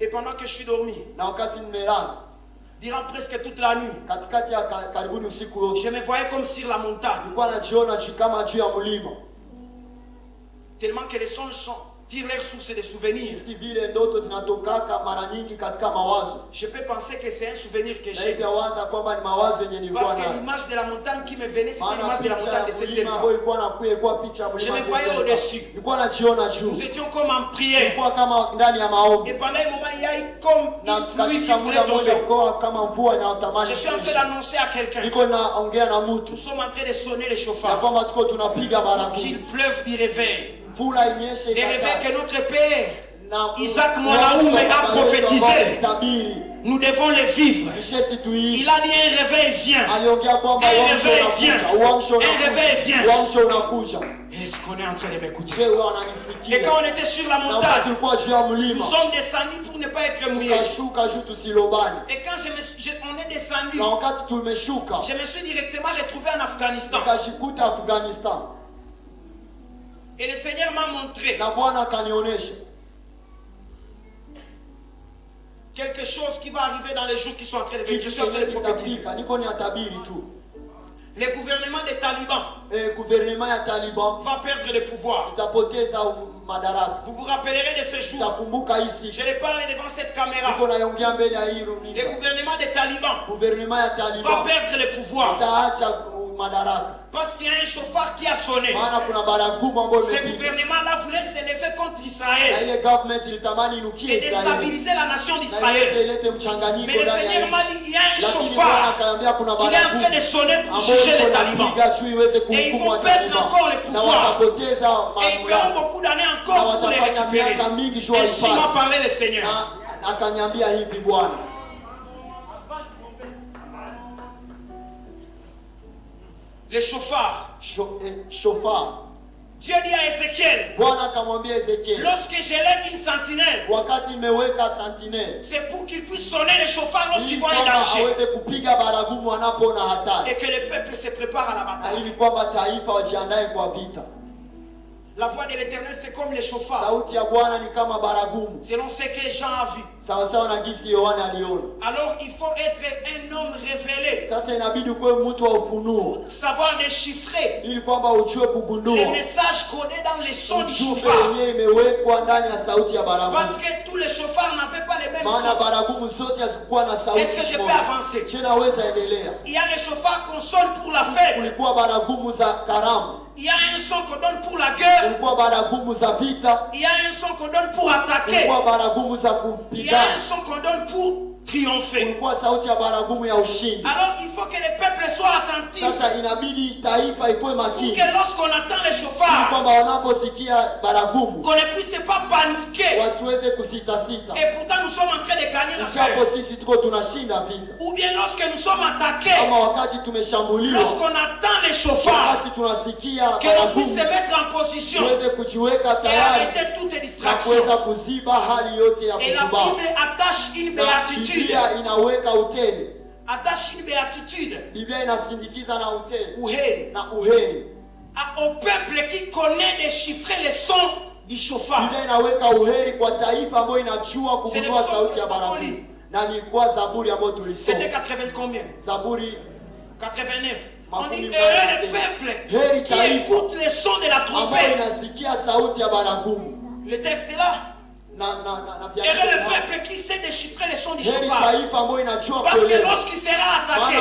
Speaker 3: Et pendant que je suis dormi, durant presque toute la nuit, je me voyais comme sur la montagne. Tellement que les songes tirent leur source de souvenirs. Je peux penser que c'est un souvenir que j'ai. Parce que l'image de la montagne qui me venait, c'était l'image de la montagne de Cécile. Je me voyais au-dessus. Nous étions comme en prière. Et pendant un moment, il y a eu comme une pluie qui voulait tomber. Je suis en train d'annoncer à quelqu'un. Nous sommes en train de sonner les chauffards. Qu'il pleuve du réveil. Les réveils que notre père Isaac Monaoum a prophétisé, nous devons les vivre. Il a dit un réveil vient. Un réveil vient. Un réveil vient. Est-ce qu'on est en train de m'écouter? Et quand on était sur la montagne, nous sommes descendus pour ne pas être mouillés. Et quand on est descendu, je me suis directement retrouvé en Afghanistan. Et le Seigneur m'a montré quelque chose qui va arriver dans les jours qui sont en train de venir. Je suis en train de prophétiser. Le gouvernement des talibans va perdre le pouvoir. Vous vous rappellerez de ce jour. Je l'ai parlé devant cette caméra. Le gouvernement des talibans va perdre le pouvoir. Parce qu'il y a un chauffard qui a sonné. Ce gouvernement-là voulait s'élever contre Israël et déstabiliser la nation d'Israël. Mais le Seigneur m'a dit, il y a un chauffard qui est en train de sonner pour juger les talibans. Et ils vont perdre encore le pouvoir. Et ils feront beaucoup d'années encore pour les récupérer. Et ainsi m'a parlé le Seigneur. Les chauffards. Dieu dit à Ézéchiel, lorsque j'élève une sentinelle, c'est pour qu'il puisse sonner les chauffards lorsqu'ils vont en danger. Et que le peuple se prépare à la bataille. La voix de l'Éternel, c'est comme les chauffards. Selon ce que Jean a vu. Alors il faut être un homme révélé pour savoir déchiffrer les messages codés dans les sons du chauffard. Parce que tous les chauffards n'avaient pas les mêmes sons. Est-ce que je peux avancer? Il y a des chauffards qu'on sonne pour la fête. Il y a un son qu'on donne pour la guerre. Il y a un son qu'on donne pour attaquer. Il y a un son qu'on donne pour triompher. Alors il faut que les peuples soient attentifs. Pour que lorsqu'on attend les chauffards, qu'on ne puisse pas paniquer. Et pourtant nous sommes en train de gagner la guerre. Ou bien lorsque nous sommes attaqués, lorsqu'on attend les chauffards, que l'on puisse se mettre en position et arrêter toute distraction. Et la Bible attache une béatitude. Attache une béatitude au peuple qui connaît déchiffrer les sons du chauffard. C'est le psaume qu'on lit. C'était 80 combien? 89. On dit heureux le peuple qui écoute les sons de la trompette. Le texte est là. Heureux le peuple qui sait déchiffrer les sons du chauffard. Parce que lorsqu'il sera attaqué,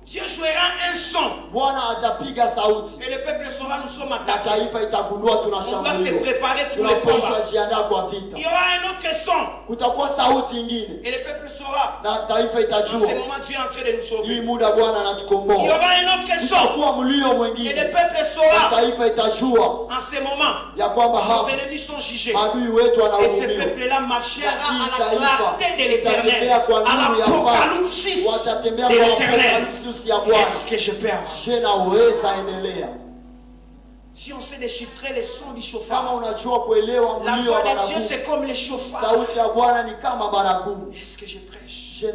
Speaker 3: Dieu jouera un son. Et le peuple saura nous sommes attaqués. On doit se préparer pour le combat. Il y aura un autre son. Et le peuple saura. En ce moment, Dieu est en train de nous sauver. Il y aura un autre son. Et le peuple saura. En ce moment, nos ennemis sont jugés. Et ce peuple-là marchera à la clarté de l'Éternel. À l'apocalypse de l'Éternel. Est-ce que je peux avancer? Si on sait déchiffrer les sons du chauffard, la voix de Dieu c'est comme les chauffards. Est-ce que je prêche?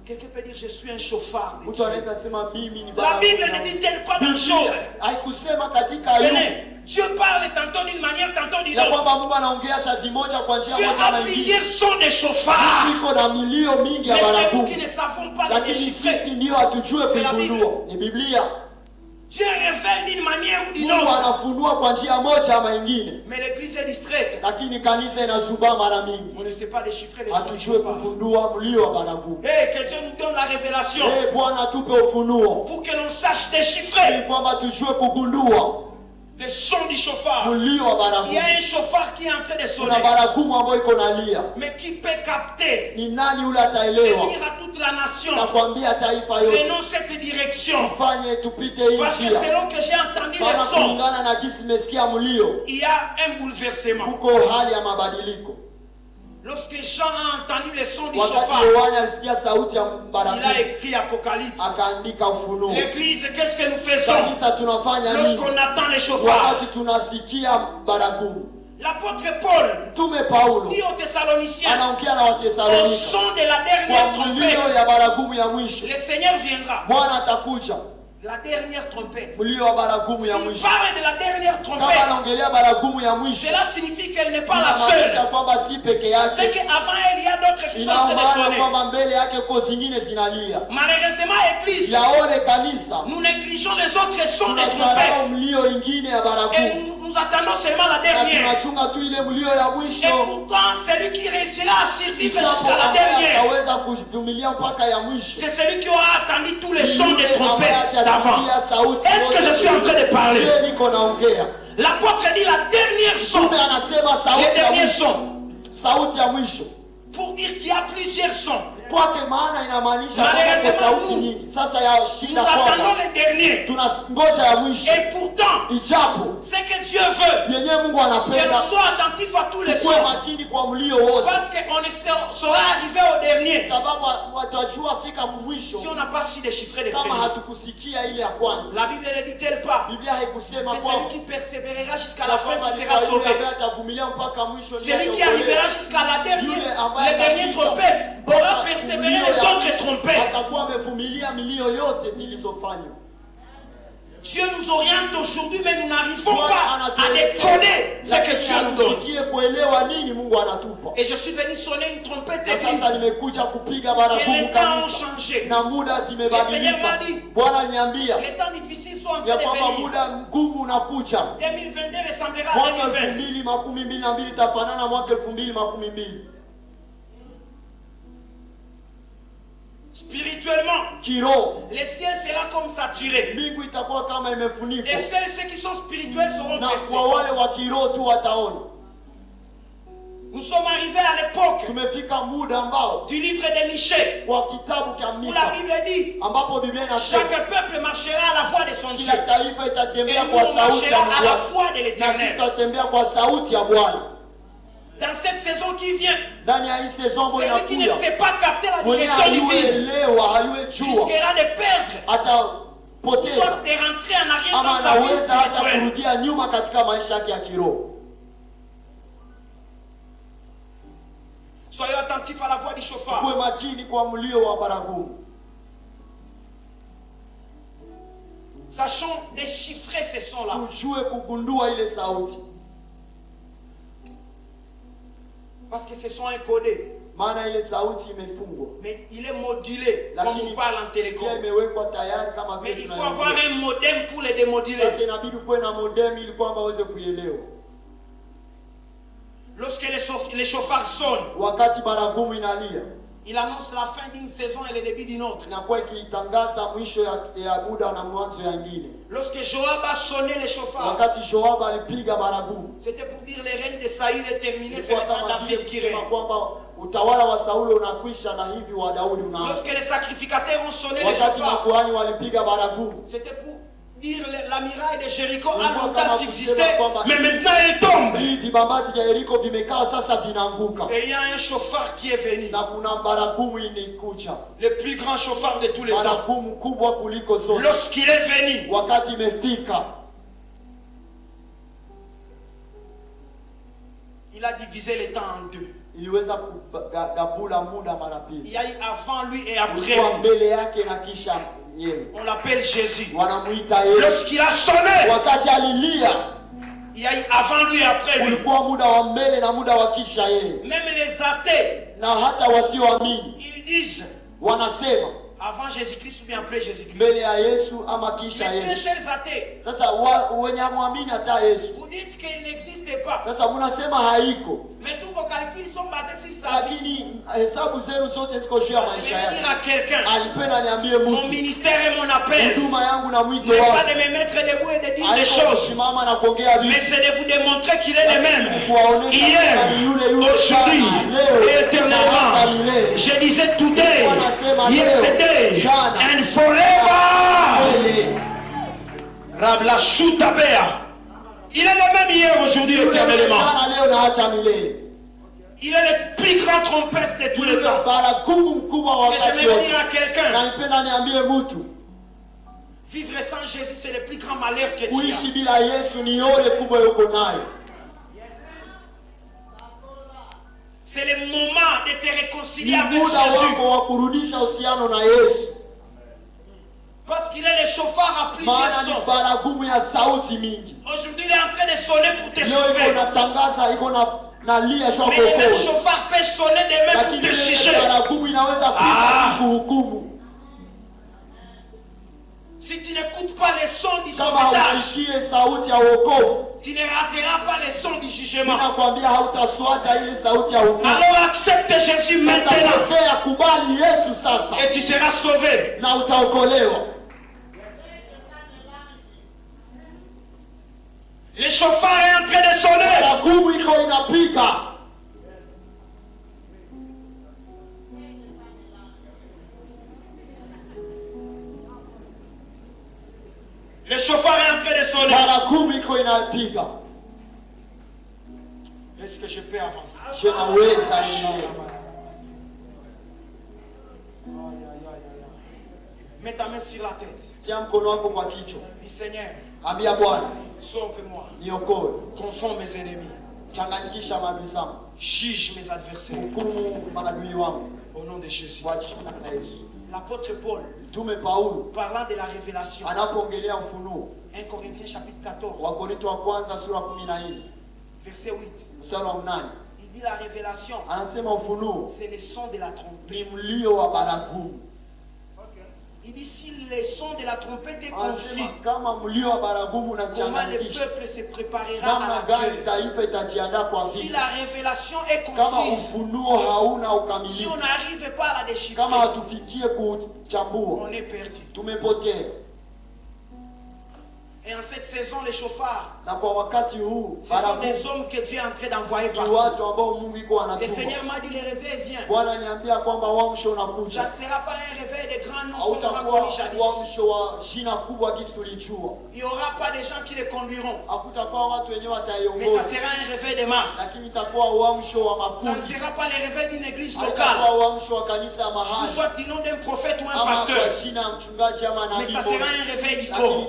Speaker 3: Quelqu'un peut dire je suis un chauffard.
Speaker 1: Mtu anaweza sema mimi ni
Speaker 3: La Bible ne dit-elle pas dans Job?
Speaker 1: Haikusema katika Ayubu.
Speaker 3: Dieu parle tantôt d'une manière, tantôt d'une
Speaker 1: Ya
Speaker 3: autre.
Speaker 1: kwamba Mungu anaongea saa zimoja kwa njia
Speaker 3: Dieu
Speaker 1: moja
Speaker 3: a
Speaker 1: ama nyingine.
Speaker 3: plusieurs sons de chauffards.
Speaker 1: Iko na milio mingi ya
Speaker 3: Mais c'est nous
Speaker 1: baragumu.
Speaker 3: qui ne savons pas les
Speaker 1: Lakini
Speaker 3: déchiffrer.
Speaker 1: sisi ndio hatujue
Speaker 3: C'est la
Speaker 1: kuigundua. Ni Biblia.
Speaker 3: Dieu révèle d'une manière ou d'une
Speaker 1: Mungu
Speaker 3: autre.
Speaker 1: anafunua kwa njia moja ama nyingine.
Speaker 3: Mais l'église est distraite.
Speaker 1: Lakini kanisa inazubaa mara mingi.
Speaker 3: On ne sait pas déchiffrer les sons de
Speaker 1: Hatujue
Speaker 3: chauffard.
Speaker 1: kugundua mlio wa baragumu.
Speaker 3: Hey, que Dieu nous donne la révélation.
Speaker 1: Bwana tupe ufunuo.
Speaker 3: Pour que l'on sache
Speaker 1: Ili
Speaker 3: déchiffrer
Speaker 1: kwamba tujue kugundua
Speaker 3: les sons du chauffard.
Speaker 1: mlio wa
Speaker 3: Il y
Speaker 1: baragumu.
Speaker 3: a un chauffard qui est en train de sonner.
Speaker 1: Kuna baragumu ambayo iko nalia.
Speaker 3: Mais qui peut capter
Speaker 1: Ni nani ule
Speaker 3: et
Speaker 1: ataelewa?
Speaker 3: dire à toute la nation,
Speaker 1: Nakwambia taifa yote
Speaker 3: prenons cette direction.
Speaker 1: fanye tupite hii
Speaker 3: Parce que
Speaker 1: njia.
Speaker 3: selon que j'ai entendu
Speaker 1: Maana
Speaker 3: les sons,
Speaker 1: kulingana na jinsi nimesikia mlio,
Speaker 3: il y a un bouleversement.
Speaker 1: kuko hali ya mabadiliko.
Speaker 3: Lorsque Jean a entendu les sons du
Speaker 1: Wakati
Speaker 3: chauffard,
Speaker 1: Yohana alisikia sauti ya
Speaker 3: il a
Speaker 1: baragumu,
Speaker 3: écrit Apocalypse.
Speaker 1: akaandika Ufunuo.
Speaker 3: L'église, qu'est-ce que nous faisons
Speaker 1: Kanisa tunafanya nini
Speaker 3: lorsqu'on attend les chauffards?
Speaker 1: wakati tunasikia baragumu?
Speaker 3: L'apôtre Paul
Speaker 1: Mtume Paulo
Speaker 3: dit aux Thessaloniciens,
Speaker 1: anaongea na
Speaker 3: au
Speaker 1: Wathesalonika
Speaker 3: son de la dernière
Speaker 1: kwa mlio
Speaker 3: trompette,
Speaker 1: ya baragumu ya mwisho.
Speaker 3: le Seigneur viendra.
Speaker 1: Bwana atakuja,
Speaker 3: La dernière trompette.
Speaker 1: mlio wa baragumu ya
Speaker 3: S'il
Speaker 1: mwisho.
Speaker 3: parle de la dernière
Speaker 1: Kama
Speaker 3: trompette,
Speaker 1: anaongelea baragumu ya mwisho,
Speaker 3: cela signifie qu'elle n'est pas la
Speaker 1: inamaanisha
Speaker 3: seule.
Speaker 1: kwamba si peke
Speaker 3: C'est
Speaker 1: yake,
Speaker 3: qu'avant elle, il y a d'autres qui sont en train de
Speaker 1: inaomana
Speaker 3: sonner.
Speaker 1: kwamba mbele yake ko zingine zinalia.
Speaker 3: Malheureusement, Église,
Speaker 1: Yaone kanisa,
Speaker 3: nous négligeons les autres sons des
Speaker 1: tunasahau
Speaker 3: trompettes.
Speaker 1: mlio ingine ya
Speaker 3: Et
Speaker 1: baragumu
Speaker 3: nous attendons seulement la
Speaker 1: na
Speaker 3: dernière.
Speaker 1: tunachunga tu ile mlio ya
Speaker 3: Et
Speaker 1: mwisho.
Speaker 3: pourtant, celui qui réussira à survivre
Speaker 1: Ijapo
Speaker 3: jusqu'à la
Speaker 1: ambaye
Speaker 3: dernière,
Speaker 1: ataweza kuvumilia mpaka ya mwisho,
Speaker 3: c'est celui qui aura attendu tous les sons des
Speaker 1: Yule ambaye
Speaker 3: trompettes d'avant.
Speaker 1: atasikia sauti
Speaker 3: Est-ce que je suis en train de parler?
Speaker 1: Je niko naongea.
Speaker 3: L'apôtre dit la dernière son,
Speaker 1: Mtume anasema
Speaker 3: les
Speaker 1: sauti ya
Speaker 3: derniers
Speaker 1: mwisho,
Speaker 3: sons,
Speaker 1: sauti ya mwisho.
Speaker 3: pour dire qu'il y a plusieurs sons.
Speaker 1: Kwake maana inamaanisha kwamba
Speaker 3: Malheureusement,
Speaker 1: kuna sauti
Speaker 3: nous,
Speaker 1: nyingi. Sasa ya
Speaker 3: Nous
Speaker 1: shida
Speaker 3: attendons
Speaker 1: kwamba
Speaker 3: les derniers.
Speaker 1: tunangoja ya mwisho,
Speaker 3: Et pourtant,
Speaker 1: ijapo
Speaker 3: c'est que Dieu veut
Speaker 1: yenyewe Mungu
Speaker 3: que
Speaker 1: anapenda
Speaker 3: nous soyons attentifs à tous les
Speaker 1: tukuwe
Speaker 3: sons.
Speaker 1: makini kwa mlio wote,
Speaker 3: Parce qu'on ne saura arriver au dernier
Speaker 1: sababu watajua fika mwisho
Speaker 3: si on n'a pas su déchiffrer les
Speaker 1: kama
Speaker 3: premiers.
Speaker 1: hatukusikia ile ya kwanza.
Speaker 3: La Bible ne dit-elle pas?
Speaker 1: Biblia haikusema
Speaker 3: C'est
Speaker 1: kwamba
Speaker 3: celui qui persévérera jusqu'à la fin qui sera
Speaker 1: yule
Speaker 3: sauvé.
Speaker 1: ambaye atavumilia mpaka mwisho ndiye
Speaker 3: Celui qui
Speaker 1: ataokolewa.
Speaker 3: arrivera jusqu'à la dernière,
Speaker 1: Yule ambaye
Speaker 3: les dernières
Speaker 1: atafika
Speaker 3: trompettes aura
Speaker 1: mpaka
Speaker 3: persévéré
Speaker 1: mlio
Speaker 3: les
Speaker 1: ya
Speaker 3: autres
Speaker 1: mwisho,
Speaker 3: trompettes.
Speaker 1: atakuwa amevumilia milio yote zilizofanywa.
Speaker 3: Dieu nous oriente aujourd'hui, mais nous n'arrivons pas à décoder ce que Dieu nous donne.
Speaker 1: Tufikie kuelewa nini Mungu anatupa.
Speaker 3: Et je suis venu sonner une trompette
Speaker 1: Na
Speaker 3: église.
Speaker 1: sasa nimekuja kupiga
Speaker 3: Et
Speaker 1: baragumu
Speaker 3: les temps ont
Speaker 1: kanisa
Speaker 3: changé.
Speaker 1: na muda
Speaker 3: Le Seigneur
Speaker 1: zimebadilika.
Speaker 3: m'a dit,
Speaker 1: Bwana aliniambia
Speaker 3: les temps difficiles sont en
Speaker 1: ya
Speaker 3: train de
Speaker 1: kwamba
Speaker 3: venir.
Speaker 1: muda mgumu unakuja.
Speaker 3: 2022 ressemblera à
Speaker 1: Mwaka
Speaker 3: 2020.
Speaker 1: 2022 itafanana na mwaka 2022.
Speaker 3: Spirituellement,
Speaker 1: Kiroho
Speaker 3: le ciel sera comme saturé.
Speaker 1: mbingu itakuwa kama imefunikwa,
Speaker 3: Et seuls ceux qui sont spirituels seront
Speaker 1: na kwa
Speaker 3: percés.
Speaker 1: wale wa kiroho tu wataona.
Speaker 3: Nous sommes arrivés à l'époque
Speaker 1: Tumefika muda ambao
Speaker 3: du livre de Michée,
Speaker 1: kwa kitabu cha
Speaker 3: où la
Speaker 1: Mika
Speaker 3: Bible dit,
Speaker 1: ambapo Biblia inasema
Speaker 3: chaque peuple marchera à la voix de son Dieu.
Speaker 1: kila taifa
Speaker 3: Et
Speaker 1: itatembea
Speaker 3: nous,
Speaker 1: kwa
Speaker 3: on
Speaker 1: sauti ya
Speaker 3: marchera
Speaker 1: Mungu
Speaker 3: à la
Speaker 1: wake.
Speaker 3: voix de
Speaker 1: Na
Speaker 3: l'Éternel.
Speaker 1: tutatembea kwa sauti ya Bwana.
Speaker 3: Dans cette saison qui vient,
Speaker 1: Ndani ya hii saison ambayo
Speaker 3: celui qui ne
Speaker 1: inakuja,
Speaker 3: sait pas capter la
Speaker 1: mwenye
Speaker 3: direction divine
Speaker 1: aliyeelewa aliyejua
Speaker 3: risquera de perdre,
Speaker 1: atapoteza
Speaker 3: soit de rentrer en arrière
Speaker 1: ama
Speaker 3: dans sa vie
Speaker 1: anaweza hata
Speaker 3: spirituelle.
Speaker 1: kurudia nyuma katika maisha yake ya kiroho.
Speaker 3: Soyez attentifs à la voix du chauffard.
Speaker 1: Kuwe makini kwa mlio wa baragumu.
Speaker 3: Sachons déchiffrer ces sons-là.
Speaker 1: Tujue kugundua ile sauti,
Speaker 3: Parce que ce sont encodés.
Speaker 1: maana ile sauti imefungwa,
Speaker 3: Mais il est modulé, comme
Speaker 1: lakini
Speaker 3: on parle en télécom.
Speaker 1: pia imewekwa tayari kama
Speaker 3: Mais
Speaker 1: vile
Speaker 3: il faut avoir
Speaker 1: tunayoongea.
Speaker 3: un modem pour les démoduler.
Speaker 1: Sasa inabidi kuwe na modem ili kwamba uweze kuielewa.
Speaker 3: Lorsque les chauffards sonnent,
Speaker 1: Wakati baragumu inalia,
Speaker 3: il annonce la fin d'une saison et le début d'une autre.
Speaker 1: inakuwa ikitangaza mwisho ya muda na mwanzo ya nyingine.
Speaker 3: Lorsque Joab a sonné les chauffards,
Speaker 1: Wakati Joab alipiga baragumu,
Speaker 3: c'était pour dire le règne de Saül est terminé, ce
Speaker 1: ilikuwa
Speaker 3: n'est pas
Speaker 1: kama vile
Speaker 3: David qui
Speaker 1: kusema
Speaker 3: règne.
Speaker 1: kwamba utawala wa Saulo unakwisha na hivi wa Daudi unaanza.
Speaker 3: Lorsque les sacrificateurs ont sonné les
Speaker 1: Wakati
Speaker 3: chauffards,
Speaker 1: makuhani walipiga baragumu,
Speaker 3: c'était pour dire la muraille de Jéricho
Speaker 1: Ilikuwa
Speaker 3: a longtemps
Speaker 1: kama
Speaker 3: subsisté,
Speaker 1: kusema kwamba
Speaker 3: mais maintenant elle tombe.
Speaker 1: hii vibambazi vya Yeriko vimekaa sasa vinaanguka,
Speaker 3: Et il y a un chauffard qui est venu,
Speaker 1: na kuna baragumu inakuja,
Speaker 3: le plus grand chauffard de tous les temps.
Speaker 1: baragumu kubwa kuliko zote.
Speaker 3: Lorsqu'il est venu,
Speaker 1: Wakati imefika,
Speaker 3: il a divisé les temps en deux.
Speaker 2: iliweza kugabula muda mara pili.
Speaker 3: Il y a eu avant lui et après
Speaker 2: lui. Mbele yake na kisha yeye.
Speaker 3: On l'appelle Jésus.
Speaker 2: Wanamuita Yesu.
Speaker 3: Lorsqu'il a sonné,
Speaker 2: wakati alilia,
Speaker 3: il y a eu avant lui et après lui.
Speaker 2: Kulikuwa muda wa mbele na muda wa kisha yeye.
Speaker 3: Même les athées,
Speaker 2: na hata wasioamini,
Speaker 3: ils disent,
Speaker 2: wanasema
Speaker 3: avant Jésus-Christ ou bien après Jésus-Christ.
Speaker 2: Mbele ya Yesu ama kisha Yesu.
Speaker 3: Mais chers athées,
Speaker 2: sasa wenye muamini hata Yesu,
Speaker 3: vous dites qu'il n'existe pas.
Speaker 2: Sasa mnasema haiko.
Speaker 3: Mais tous vos calculs sont basés sur ça.
Speaker 2: Lakini hesabu zenu zote ziko juu ya maisha yako.
Speaker 3: Je vais dire à quelqu'un,
Speaker 2: alipenda niambie mtu,
Speaker 3: mon ministère et mon appel,
Speaker 2: huduma yangu na mwito
Speaker 3: n'est
Speaker 2: wangu,
Speaker 3: pas de me mettre debout et de dire des choses, mais c'est de vous démontrer qu'il est le même hier, aujourd'hui et éternellement. Je disais today, yesterday and forever. Rabla Shutabea. Il est le même hier, aujourd'hui, éternellement. Il est le plus grand trompette de tous les temps. Et je vais dire à quelqu'un, vivre sans Jésus, c'est le plus grand malheur que tu as. C'est le moment de te réconcilier avec Jésus. Parce qu'il est le chauffard à plusieurs sons. Aujourd'hui, il est en train de sonner pour te sauver. Mais le même chauffard peut sonner demain pour te juger. Si tu n'écoutes pas les sons du sauvetage, tu ne rateras pas les sons du jugement. Alors accepte Jésus maintenant et tu seras sauvé. Le chauffard est en train de sonner. Le chauffard est en train de sonner. Est-ce que je peux avancer? Mets ta main sur la tête. Dis Seigneur, sauve-moi. Confonds mes ennemis. Juge mes adversaires. Au nom de Jésus. L'apôtre Paul, parlant de la révélation, 1 Corinthiens chapitre 14, verset 8, il dit la révélation, c'est le son de la trompette. Il dit si le son de la trompette est confus, comment le peuple se préparera à la guerre? Si la révélation est confuse, si on n'arrive pas à la déchiffrer, on est perdu. Et en cette saison, les chauffards, ce sont des hommes que Dieu est en train d'envoyer partout. Le Seigneur m'a dit, le réveil vient. Ça ne sera pas un réveil de grands noms comme on a connu jadis. Il n'y aura pas de gens qui les conduiront. Mais ça sera un réveil de masse. Ça ne sera pas le réveil d'une église locale, ou soit du nom d'un prophète ou un pasteur. Mais ça sera un réveil du corps.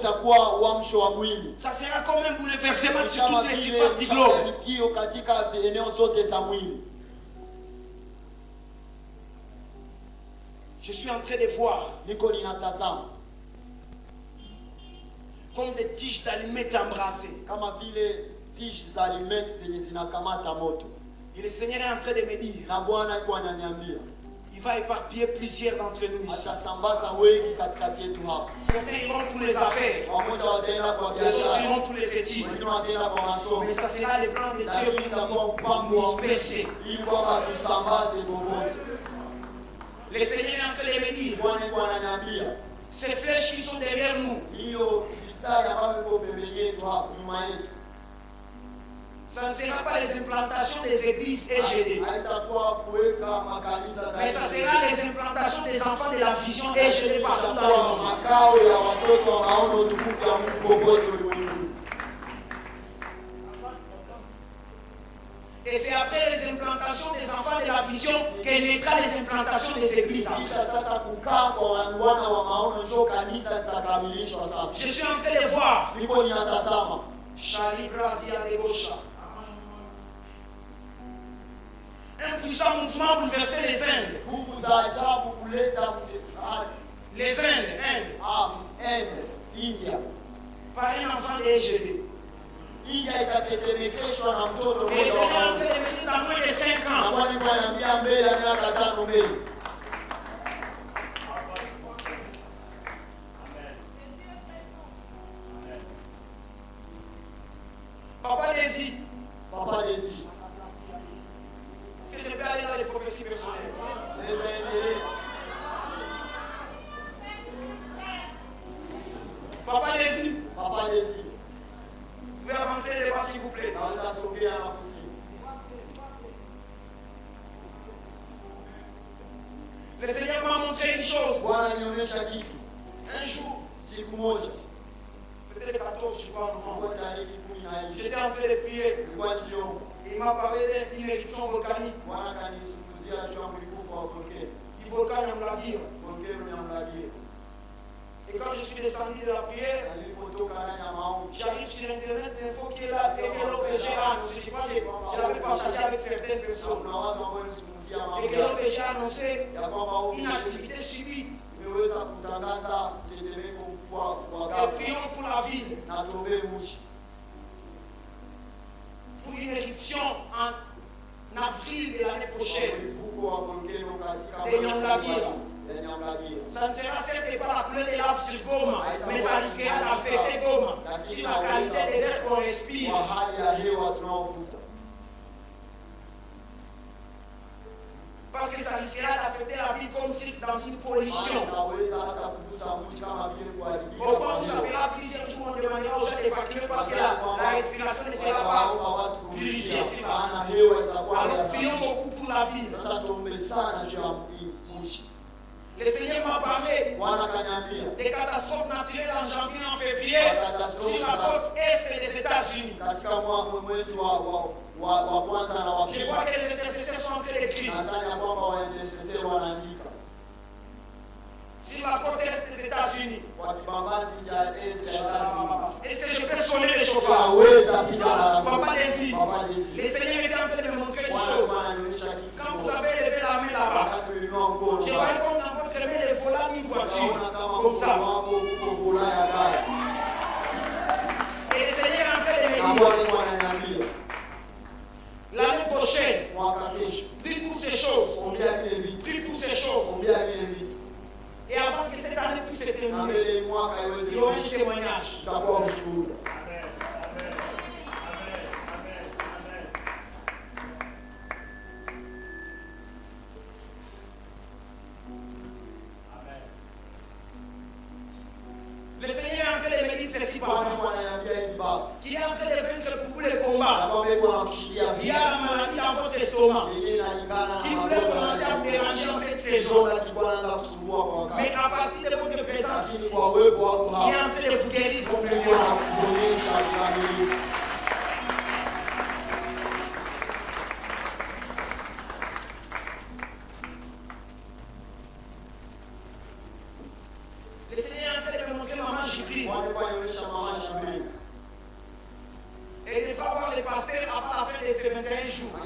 Speaker 3: Ça sera comme un bouleversement sur toutes les surfaces du globe. Je suis en train de voir comme des tiges d'allumettes embrasées. Et le Seigneur est en train de me dire, il va éparpiller plusieurs d'entre nous ici. Certains iront pour les affaires, les autres iront pour les études. Mais ça sera le plan de Dieu pour nous disperser. Le Seigneur est en train de me dire, ces flèches qui sont derrière nous, ça ne sera pas les implantations des églises EGD, mais ça sera les implantations des enfants de la vision EGD partout dans le monde. Et c'est après les implantations des enfants de la vision que naîtra les implantations des églises. Je suis en train de voir. Un puissant mouvement bouleversait les Indes. Les Indes,
Speaker 2: India.
Speaker 3: Par un enfant de EGD.
Speaker 2: India itatetemekeshwa na mtoto
Speaker 3: mmoja wa moins de 5 ans. Papa Désir.
Speaker 2: Papa Désir.
Speaker 3: Si je peux aller dans les prophéties personnelles. Papa Désir.
Speaker 2: Papa Désir.
Speaker 3: Vous pouvez avancer les pas s'il vous plaît. Le Seigneur m'a montré une chose. Un jour, c'était le 14, je crois, novembre. J'étais en train de prier. Il m'a parlé d'une éruption volcanique. Du volcan Nyamladir. Et quand je suis descendu de la prière, j'arrive sur internet, l'info qui est là, et que l'OVG a annoncé, je l'avais partagé avec certaines personnes, et que l'OVG a annoncé une activité subite. Et prions pour la ville, pour une éruption en avril de l'année prochaine. Et Nyamladir. Ça ne sera certes pas la couleur de lave sur Goma, mais ça risquera d'affecter Goma si la qualité de l'air qu'on respire. Parce que ça risquera d'affecter la vie comme si dans une pollution. Pourquoi ça fera plusieurs jours, on demandera aux gens d'évacuer parce que la respiration ne sera pas purifiée. Alors prions beaucoup pour la vie. Le Seigneur m'a parlé des catastrophes naturelles en janvier et en février sur la côte est des États-Unis. Je vois que les intercesseurs sont en train d'écrire. Sur la côte est des États-Unis. Est-ce que je peux sonner les chauffards? Papa Désir. Le Seigneur était en train de me montrer une chose. Quand vous avez levé la main là-bas, je voyais comme dans votre main les volants d'une voiture. Comme ça. Et le Seigneur est en train de me dire, l'année prochaine, prie pour ces choses. Prie pour ces choses. Et avant que cette année puisse se terminer, il y aura un témoignage. Le Seigneur est en train de me dire ceci, papa. Qui est en train de vaincre pour vous les combats. Il y a la maladie dans votre estomac qui voulait commencer à vous déranger en cette saison. Mais à partir de votre présence ici, il est en train de vous guérir complètement. Le Seigneur est en train de me montrer maman Jibril. Et il va voir les pasteurs avant la fin de ces 21 jours. Pour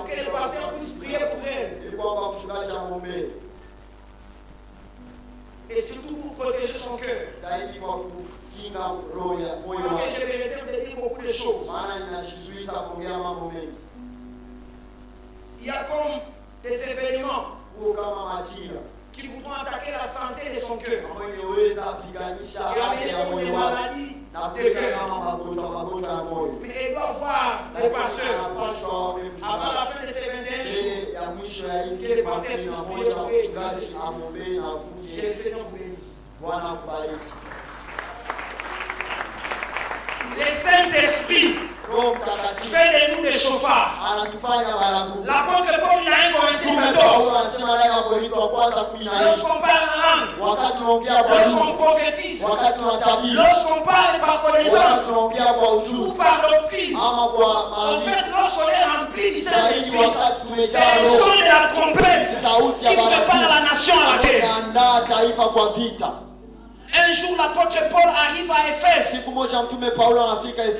Speaker 3: que les pasteurs puissent prier pour elle. Et surtout pour protéger son cœur. Parce que je me réserve de dire beaucoup de choses. Il y a comme des événements qui voudront attaquer la santé de son cœur. Et amener comme des maladies de cœur. Mais il doit voir les pasteurs avant la fin de ces 21 jours. Que les pasteurs puissent prier pour eux. Que le Seigneur vous bénisse. Le Saint-Esprit fait de nous des chauffards. L'apôtre Paul, il a un Corinthiens 14. Lorsqu'on parle en langue, lorsqu'on prophétise, lorsqu'on parle par connaissance ou par doctrine, en fait, lorsqu'on est rempli du Saint-Esprit, c'est le son de la trompette qui prépare la nation à la guerre. Un jour, l'apôtre Paul arrive à Éphèse.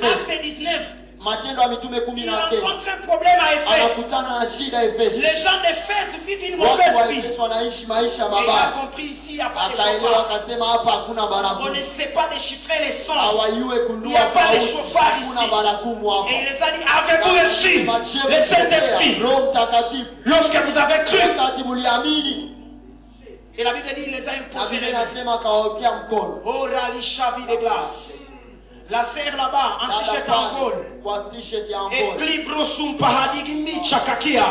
Speaker 3: Acte 19.
Speaker 2: Matendo ya Mitume 10
Speaker 3: il rencontre un problème à Éphèse.
Speaker 2: Anakutana na shida Efeso.
Speaker 3: Les gens d'Éphèse vivent une mauvaise vie.
Speaker 2: Wanaishi maisha
Speaker 3: Et il a
Speaker 2: mabaya.
Speaker 3: compris ici, il n'y a pas de
Speaker 2: Akaelewa
Speaker 3: chauffard.
Speaker 2: akasema hapa hakuna
Speaker 3: On
Speaker 2: barakumu.
Speaker 3: ne sait pas déchiffrer les sons.
Speaker 2: Hawajue
Speaker 3: Il
Speaker 2: kundua
Speaker 3: n'y a pas de
Speaker 2: sauti.
Speaker 3: chauffard
Speaker 2: Hakuna
Speaker 3: ici.
Speaker 2: barakumu hapa.
Speaker 3: Et il les a dit, avez-vous reçu le Saint-Esprit
Speaker 2: Roho Mtakatifu.
Speaker 3: lorsque vous avez cru?
Speaker 2: Wakati mliamini.
Speaker 3: Et la Bible dit, il les a imposés les mains.
Speaker 2: Anasema akawawekea mkono.
Speaker 3: Oh, rali chavi de glace. La serre là-bas, en t-shirt en vol.
Speaker 2: Kwa t-shirt ya
Speaker 3: Et
Speaker 2: mvolo.
Speaker 3: clibre sum pahadigimi chakakia.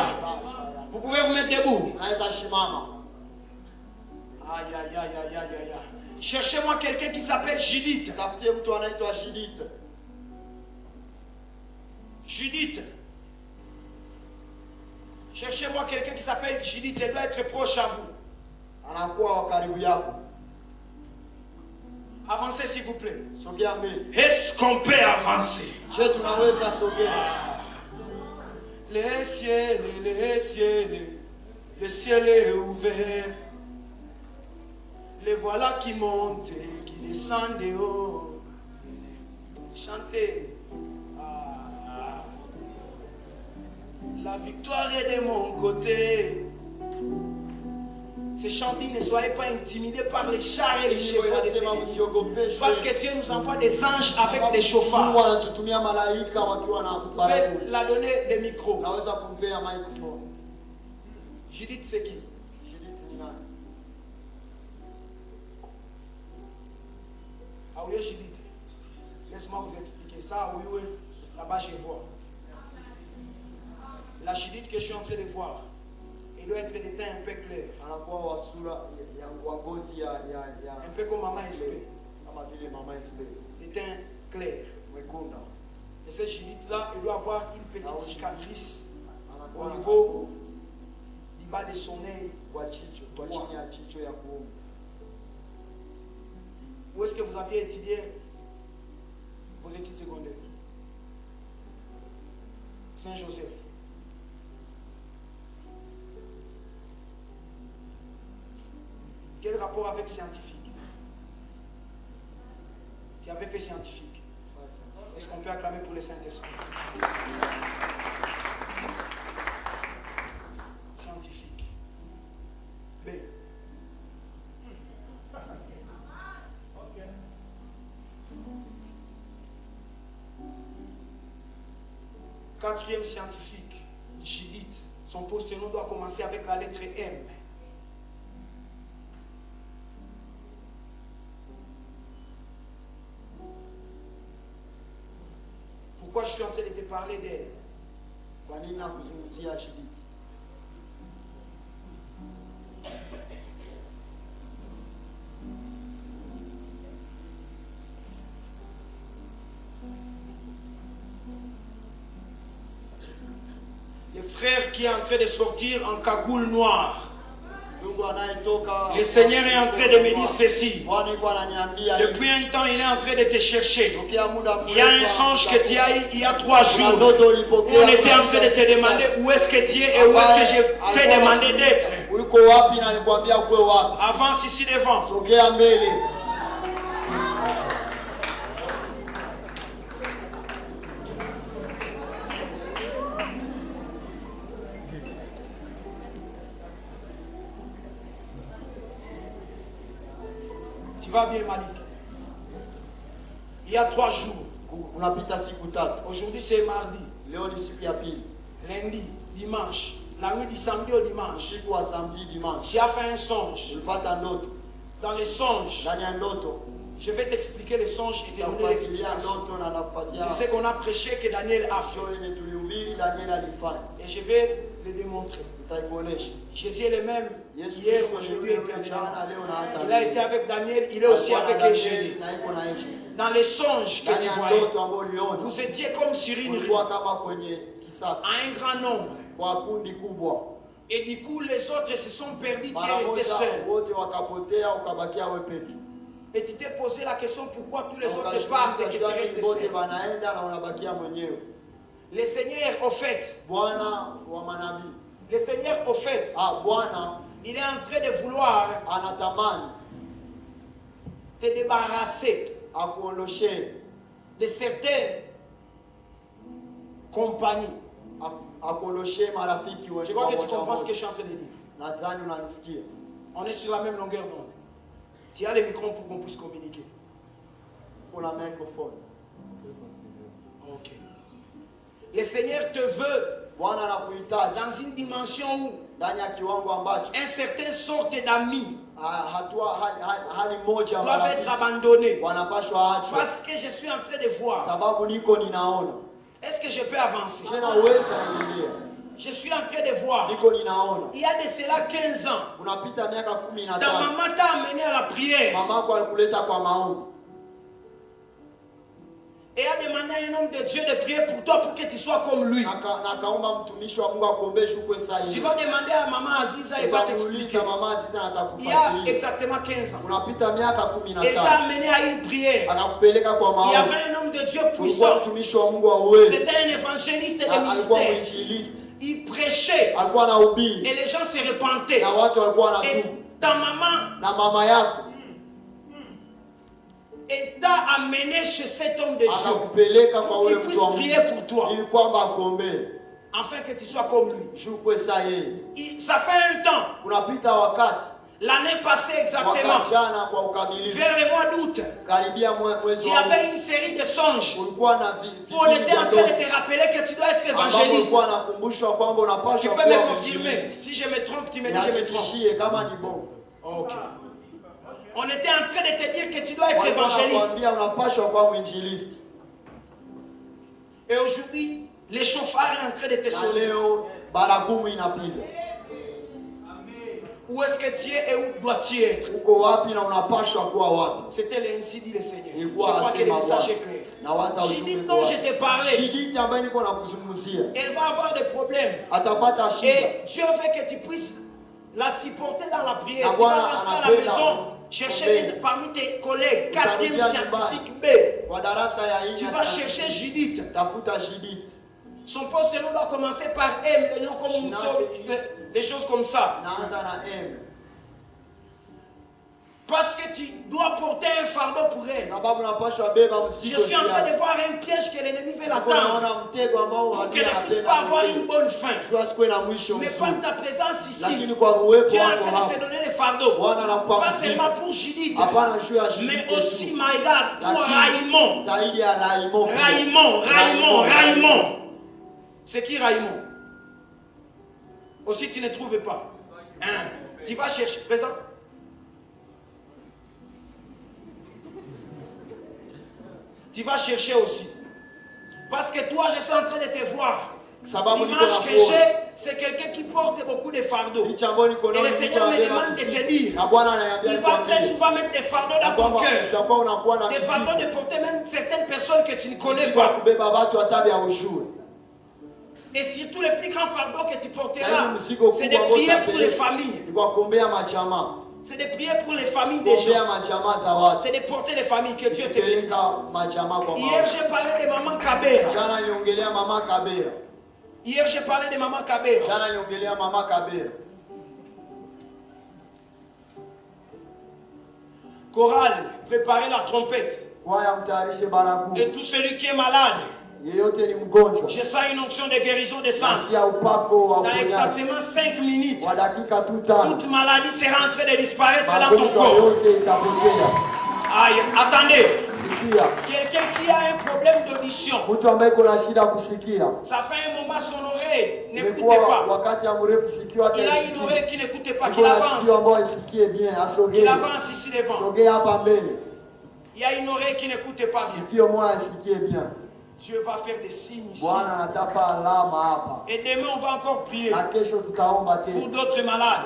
Speaker 3: Vous pouvez vous mettre debout.
Speaker 2: Naweza shimama.
Speaker 3: Aïe, aïe, aïe, aïe, aïe, aïe, aïe. Cherchez-moi quelqu'un qui s'appelle Judith.
Speaker 2: Tafutie mtu anaitwa Judith.
Speaker 3: Judith. Cherchez-moi quelqu'un qui s'appelle Judith. Elle doit être proche à vous.
Speaker 2: Anakuwa wa karibu yako.
Speaker 3: Avancez s'il vous plaît.
Speaker 2: Sogea mbele.
Speaker 3: Est-ce qu'on peut avancer?
Speaker 2: Je tunaweza sogea.
Speaker 3: Le ciel est ouvert. Les voilà qui montent et qui descendent de haut. Chantez. Ah. La victoire est de mon côté. Ces chants disent, ne soyez pas intimidés par les chars et les chevaux des ennemis. Parce que Dieu nous envoie des anges avec des chauffards. Vous pouvez la donner des micros. Judith, c'est qui? Ah oui, Judith. Laisse-moi vous expliquer ça. Oui, oui. Là-bas, je vois. La Judith que je suis en train de voir, il doit être des teints un peu clairs. Un peu comme Maman SP. Des teints clairs. Et cette Judith-là, il doit avoir une petite cicatrice au niveau du bas de son œil. Où est-ce que vous aviez étudié vos études secondaires? Saint-Joseph. Quel rapport avec scientifique? Tu avais fait scientifique. Est-ce qu'on peut acclamer pour le Saint-Esprit? Scientifique. B. Quatrième scientifique, Judith. Son postnom doit commencer avec la lettre M. Pourquoi je suis en train de te parler d'elle? Le frère qui est en train de sortir en cagoule noire. Le Seigneur est en train de me dire ceci. Depuis un temps, il est en train de te chercher. Il y a un songe que tu as eu il y a 3 jours. On était en train de te demander où est-ce que tu es et où est-ce que je t'ai demandé d'être. Avance ici devant. Tu vas bien, Malik? Il y a 3 jours. Aujourd'hui c'est mardi. Lundi, dimanche. La nuit du samedi au dimanche. J'ai fait un songe. Dans le songe, je vais t'expliquer le songe et te donner l'explication. C'est ce qu'on a prêché que Daniel a fait. Et je vais le démontrer. Jésus est le même hier, aujourd'hui et éternellement. Il a été avec Daniel, il est aussi avec Égénie. Dans les songes que tu voyais, vous étiez comme sur une rue, à un grand nombre. Et du coup, les autres se sont perdus, tu es resté seul. Et tu t'es posé la question pourquoi tous les autres partent et que tu restes seul. Le Seigneur, au fait, le Seigneur, au fait, il est en train de vouloir te débarrasser de certains compagnie.
Speaker 1: Je
Speaker 3: crois que tu comprends ce que je suis en train de dire. On est sur la même longueur d'onde. Tu as les micros pour qu'on puisse communiquer.
Speaker 1: Pour la microphone.
Speaker 3: Ok. Le Seigneur te veut dans une dimension où un certain sorte d'amis doivent être abandonnés. Parce que je suis en train de voir. Est-ce que je peux avancer? Je suis en train de voir. Il y a de cela 15 ans. Ta maman t'a amené à la prière. Et a demandé à un homme de Dieu de prier pour toi pour que tu sois comme lui. Tu vas demander à maman Aziza, elle va t'expliquer. Il y a exactement 15 ans. Elle t'a amené à une prière. Il y avait un homme de Dieu puissant. C'était un évangéliste de ministère. Il prêchait. Et les gens se repentaient. Et ta maman et t'a amené chez cet homme de Dieu pour qu'il puisse prier pour toi, afin que tu sois comme lui. Ça fait un temps, l'année passée exactement, vers le mois d'août, tu avais une série de songes où on était en train de te rappeler que tu dois être évangéliste. Tu peux me confirmer. Si je me trompe, tu me dis je me trompe. Ok. On était en train de te dire que tu dois être évangéliste. Et aujourd'hui, le chauffard est en train de te sauver. Où est-ce que tu es et où dois-tu être? C'était l'ainsi dit le Seigneur. Je crois que le message est clair. Judith dont je t'ai parlé, elle va avoir des problèmes. Et Dieu veut que tu puisses la supporter dans la prière. Tu vas rentrer à la maison, chercher parmi tes collègues, 4e scientifique B. Tu vas chercher Judith. Son poste de nom doit commencer par M, des noms comme des choses comme ça. Parce que tu dois porter un fardeau pour elle. Je suis en train de voir un piège que l'ennemi veut l'attendre pour qu'elle ne puisse pas avoir une bonne fin. Mais par ta présence ici, tu es en train de te donner les fardeaux. Pas seulement pour Judith, mais aussi, my God, pour Raïmon. C'est qui Raïmon? Aussi tu ne trouves pas. Tu vas chercher. Présent. Tu vas chercher aussi. Parce que toi, je suis en train de te voir. L'image que j'ai, c'est quelqu'un qui porte beaucoup de fardeaux. Et le Seigneur me demande de te dire, il va très souvent mettre des fardeaux dans ton cœur. Des fardeaux de porter même certaines personnes que tu ne connais pas. Et surtout le plus grand fardeau que tu porteras, c'est de prier pour les familles. C'est de prier pour les familles des gens. C'est de porter les familles, que Dieu te bénisse. Hier, j'ai parlé de maman Kabera. Hier, j'ai parlé de maman Kabera. Chorale, préparez la trompette. Et tout celui qui est malade, je sens une onction de guérison de sang. Dans exactement 5 minutes, toute maladie sera en train de disparaître dans ton corps. Aïe, attendez. Quelqu'un qui a un problème d'audition, ça fait un moment son oreille n'écoute pas. Il a une oreille qui n'écoute pas, qu'il avance. Il avance ici devant. Il y a une oreille qui n'écoute pas bien. Dieu va faire des signes ici. Et demain, on va encore prier pour d'autres malades.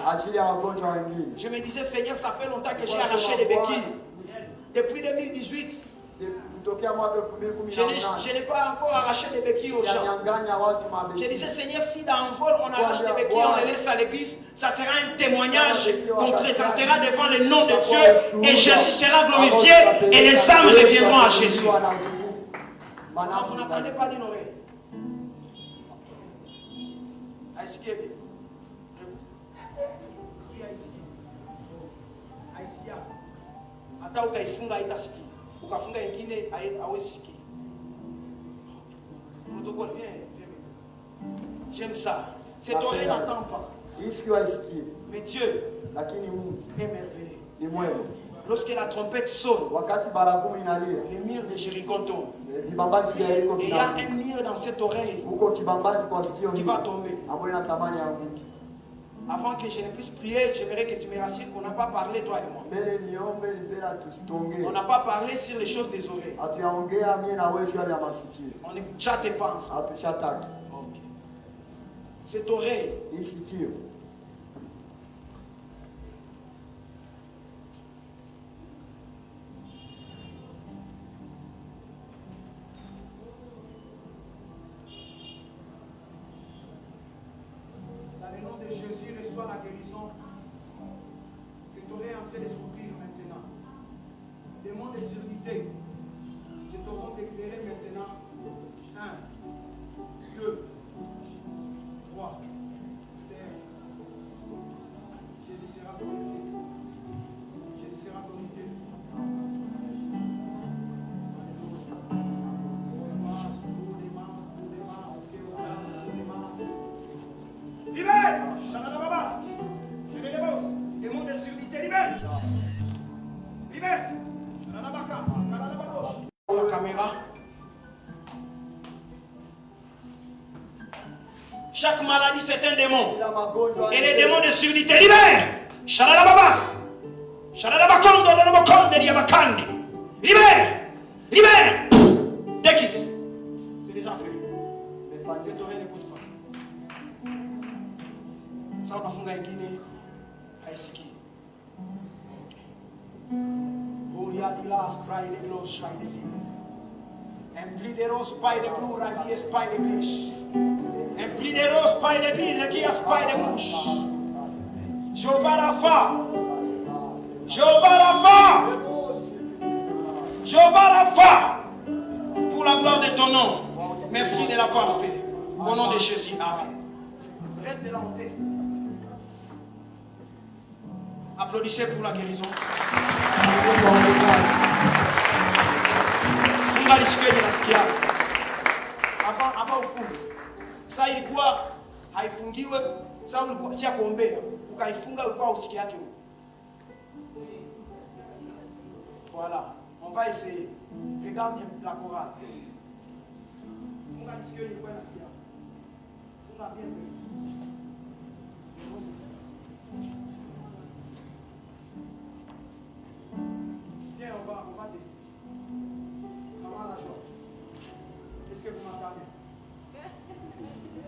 Speaker 3: Je me disais, Seigneur, ça fait longtemps que j'ai arraché les béquilles. Depuis 2018, je n'ai pas encore arraché les béquilles aux gens. Je disais, Seigneur, si dans un vol on arrache les béquilles, on les laisse à l'église, ça sera un témoignage qu'on présentera devant le nom de Dieu. Et Jésus sera glorifié et les âmes reviendront à Jésus. Non, vous n'attendez pas d'une oreille. Aïsikia bien. Qui Aïsikia? Aïsikia. Ata ukaifunga haitasikii. Ukafunga ingine hawezi sikii. Protocole, viens. J'aime ça. Cette oreille n'entend pas. Mais Dieu est merveilleux. Lorsque la trompette sonne, les murs de Jéricho tombent. Et il y a un mur dans cette oreille qui va tomber. Avant que je ne puisse prier, j'aimerais que tu me rassures qu'on n'a pas parlé, toi et moi. On n'a pas parlé sur les choses des oreilles. On ne chatte pas ensemble. Okay. Cette oreille, Jésus reçoit la guérison. Cette oreille est en train de s'ouvrir maintenant. Démon de surdité, je te rends d'éclairer maintenant. 1, 2, 3. Jésus sera glorifié. Jésus sera glorifié. Libère! Chanalababas! Je les débose. Démon de surdité, libère! Libère! Chanalabaka! Chanalababos! La caméra. Chaque maladie, c'est un démon. Et les démons de surdité, libère! Chanalababas! Chanalabakondo, Lolobokonde, Diabakandi! Libère! Libère! Déquise! C'est déjà fait. Cette oreille ne bouge pas. Ça va funga ingine haisiki. Gloria di las cry de gloss shine de. Emplideros pai de blue ravi pai de bish. Emplideros pai de bish qui as pai de bush. Jehovah Rapha. Jehovah Rapha. Jehovah Rapha. Pour la gloire de ton nom. Merci de l'avoir fait. Au nom de Jésus. Amen. Reste là en test. Applaudissez pour la guérison. Funga lisike ninasikia. Hapa ufunge. Sasa ilikuwa haifungiwe, sasa ulikuwa si kuombea. Ukaifunga ulikuwa usikie yake. Voilà, on va essayer. Regarde bien la chorale. Funga lisike ilikuwa nasikia. Funga bien. Viens, on va tester. Maman la joie. Est-ce que vous m'entendez?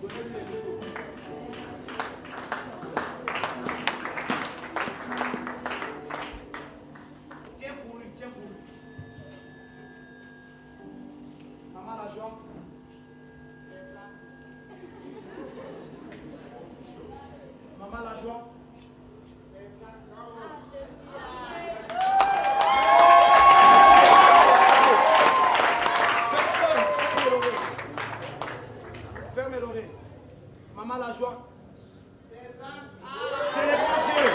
Speaker 3: Donnez-lui le micro. Tiens pour lui, tiens pour lui. Maman la joie. Maman la joie. Fermez l'oreille. Maman la joie. Célébrons Dieu.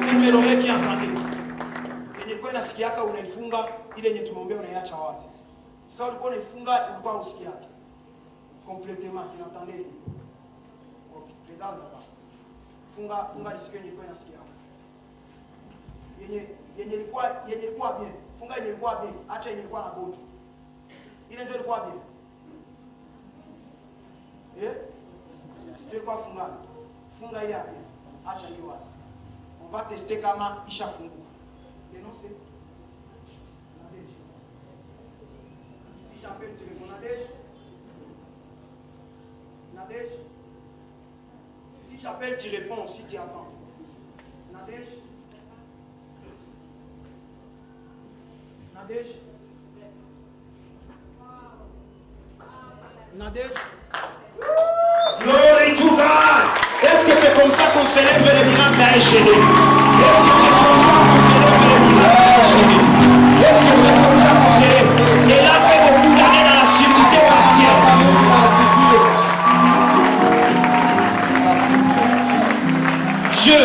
Speaker 3: Fermez l'oreille qui entendez. Yenye kwa nasikiaka unaifunga ile yenye tumeombea unaiacha wazi. Sasa ulikuwa unaifunga ulikuwa usikiaki. Complètement, tu l'entendais. OK, regarde là-bas. Funga lisike yenye kwa nasikiaka. Yenye ilikuwa bien. Funga yenye ilikuwa bien. Acha yenye ilikuwa na gonjwa. Ile ndio ilikuwa bien. Ndio ilikuwa funga. Funga ile ya bien. Acha hiyo wazi. On va tester kama ishafunguka. Le nom c'est Nadège. Si j'appelle tu réponds Nadège. Nadège. Si j'appelle tu réponds si tu attends. Nadège. Nadège. Nadège.
Speaker 4: Glory to God. Est-ce que c'est comme ça qu'on célèbre les miracles d'Aïchédé? Est-ce que c'est comme ça qu'on célèbre les miracles d'Aïchédé? Est-ce que c'est comme ça qu'on célèbre? Elle a fait beaucoup d'années dans la sécurité partielle. Dieu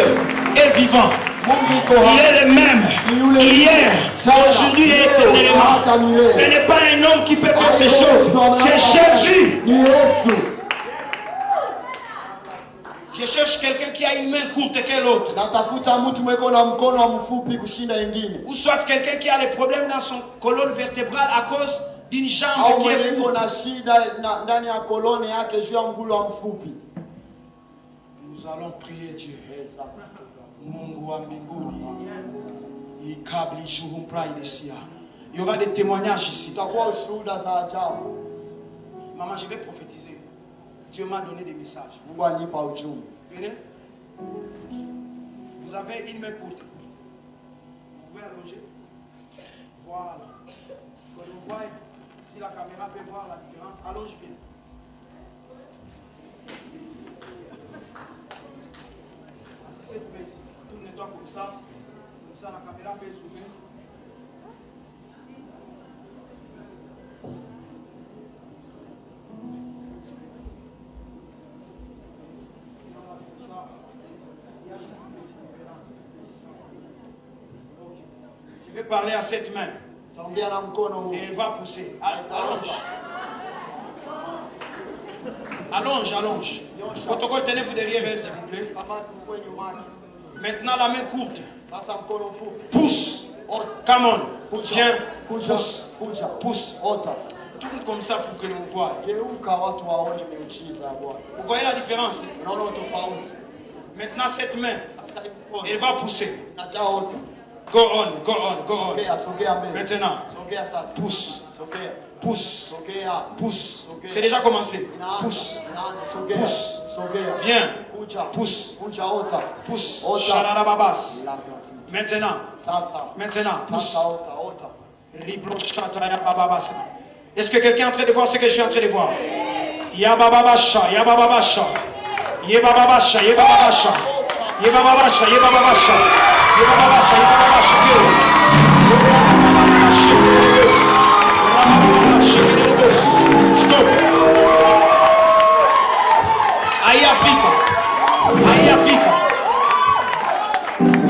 Speaker 4: est vivant. Il est le même. Hier, aujourd'hui et éternellement. Ce n'est pas un homme qui peut faire ces choses. C'est Jésus. Je cherche quelqu'un qui a une main courte que l'autre. Ou soit quelqu'un qui a des problèmes dans son colonne vertébrale à cause d'une jambe qui est courte. Nous allons prier Dieu. Il y aura des témoignages ici. Maman, je vais prophétiser. Dieu m'a donné des messages. Venez. Vous avez une main courte. Vous pouvez allonger. Voilà. Quand vous voyez, si la caméra peut voir la différence, allonge bien. Assis cette main ici. Tourne-toi comme ça. Comme ça, la caméra peut zoomer. Je vais parler à cette main. Et elle va pousser. Allonge. Allonge, allonge. Protocole, tenez-vous derrière elle, s'il vous plaît. Maintenant, la main courte. Pousse. Come on. Viens. Pousse. Pousse. Tourne comme ça pour que l'on voie. Vous voyez la différence? Maintenant, cette main, elle va pousser. Go on, go on, go on. Maintenant, pousse. Pousse. Pousse. C'est déjà commencé. Pousse. Pousse. Viens. Pousse. Pousse. Shalalababas. Maintenant. Maintenant. Pousse. Est-ce que quelqu'un est en train de voir ce que je suis en train de voir? Yabababasha. Yabababasha. Yebababasha. Yebababasha. Yebababasha. Yebababasha. Stop. Aí aplica. Aí aplica.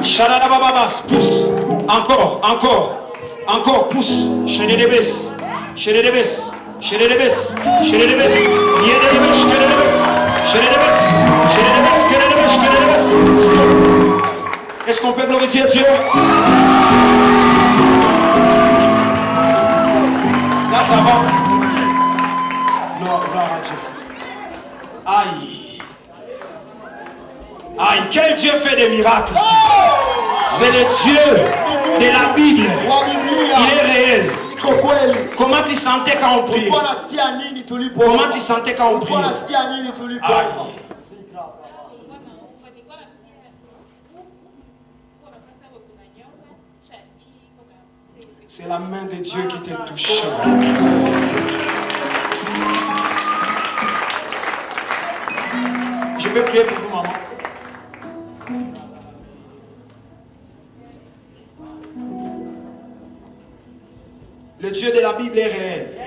Speaker 4: Shalalababas. Pousse. Encore. Encore. Encore. Pousse. Chérédébès. Chérédébès. Chérédébès. Chérédébès. Yédébès. Chérédébès. Chérédébès. Chérédébès. Chérédébès. Chérédébès. Stop. Est-ce qu'on peut glorifier Dieu? Là, ça va. Gloire à Dieu. Aïe. Aïe, quel Dieu fait des miracles ici? C'est le Dieu de la Bible. Il est réel. Comment tu sentais quand on priait? Comment tu sentais quand on priait? Aïe. C'est la main de Dieu qui t'a touché. Je peux prier pour vous, maman. Le Dieu de la Bible est réel.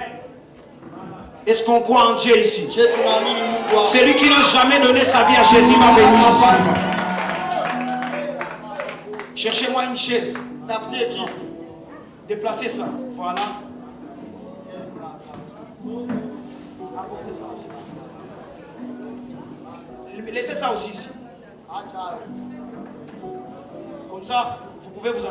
Speaker 4: Est-ce qu'on croit en Dieu ici? Celui qui n'a jamais donné sa vie à Jésus va venir ici. Cherchez-moi une chaise. Déplacez ça. Voilà. Laissez ça aussi ici. Comme ça, vous pouvez vous asseoir.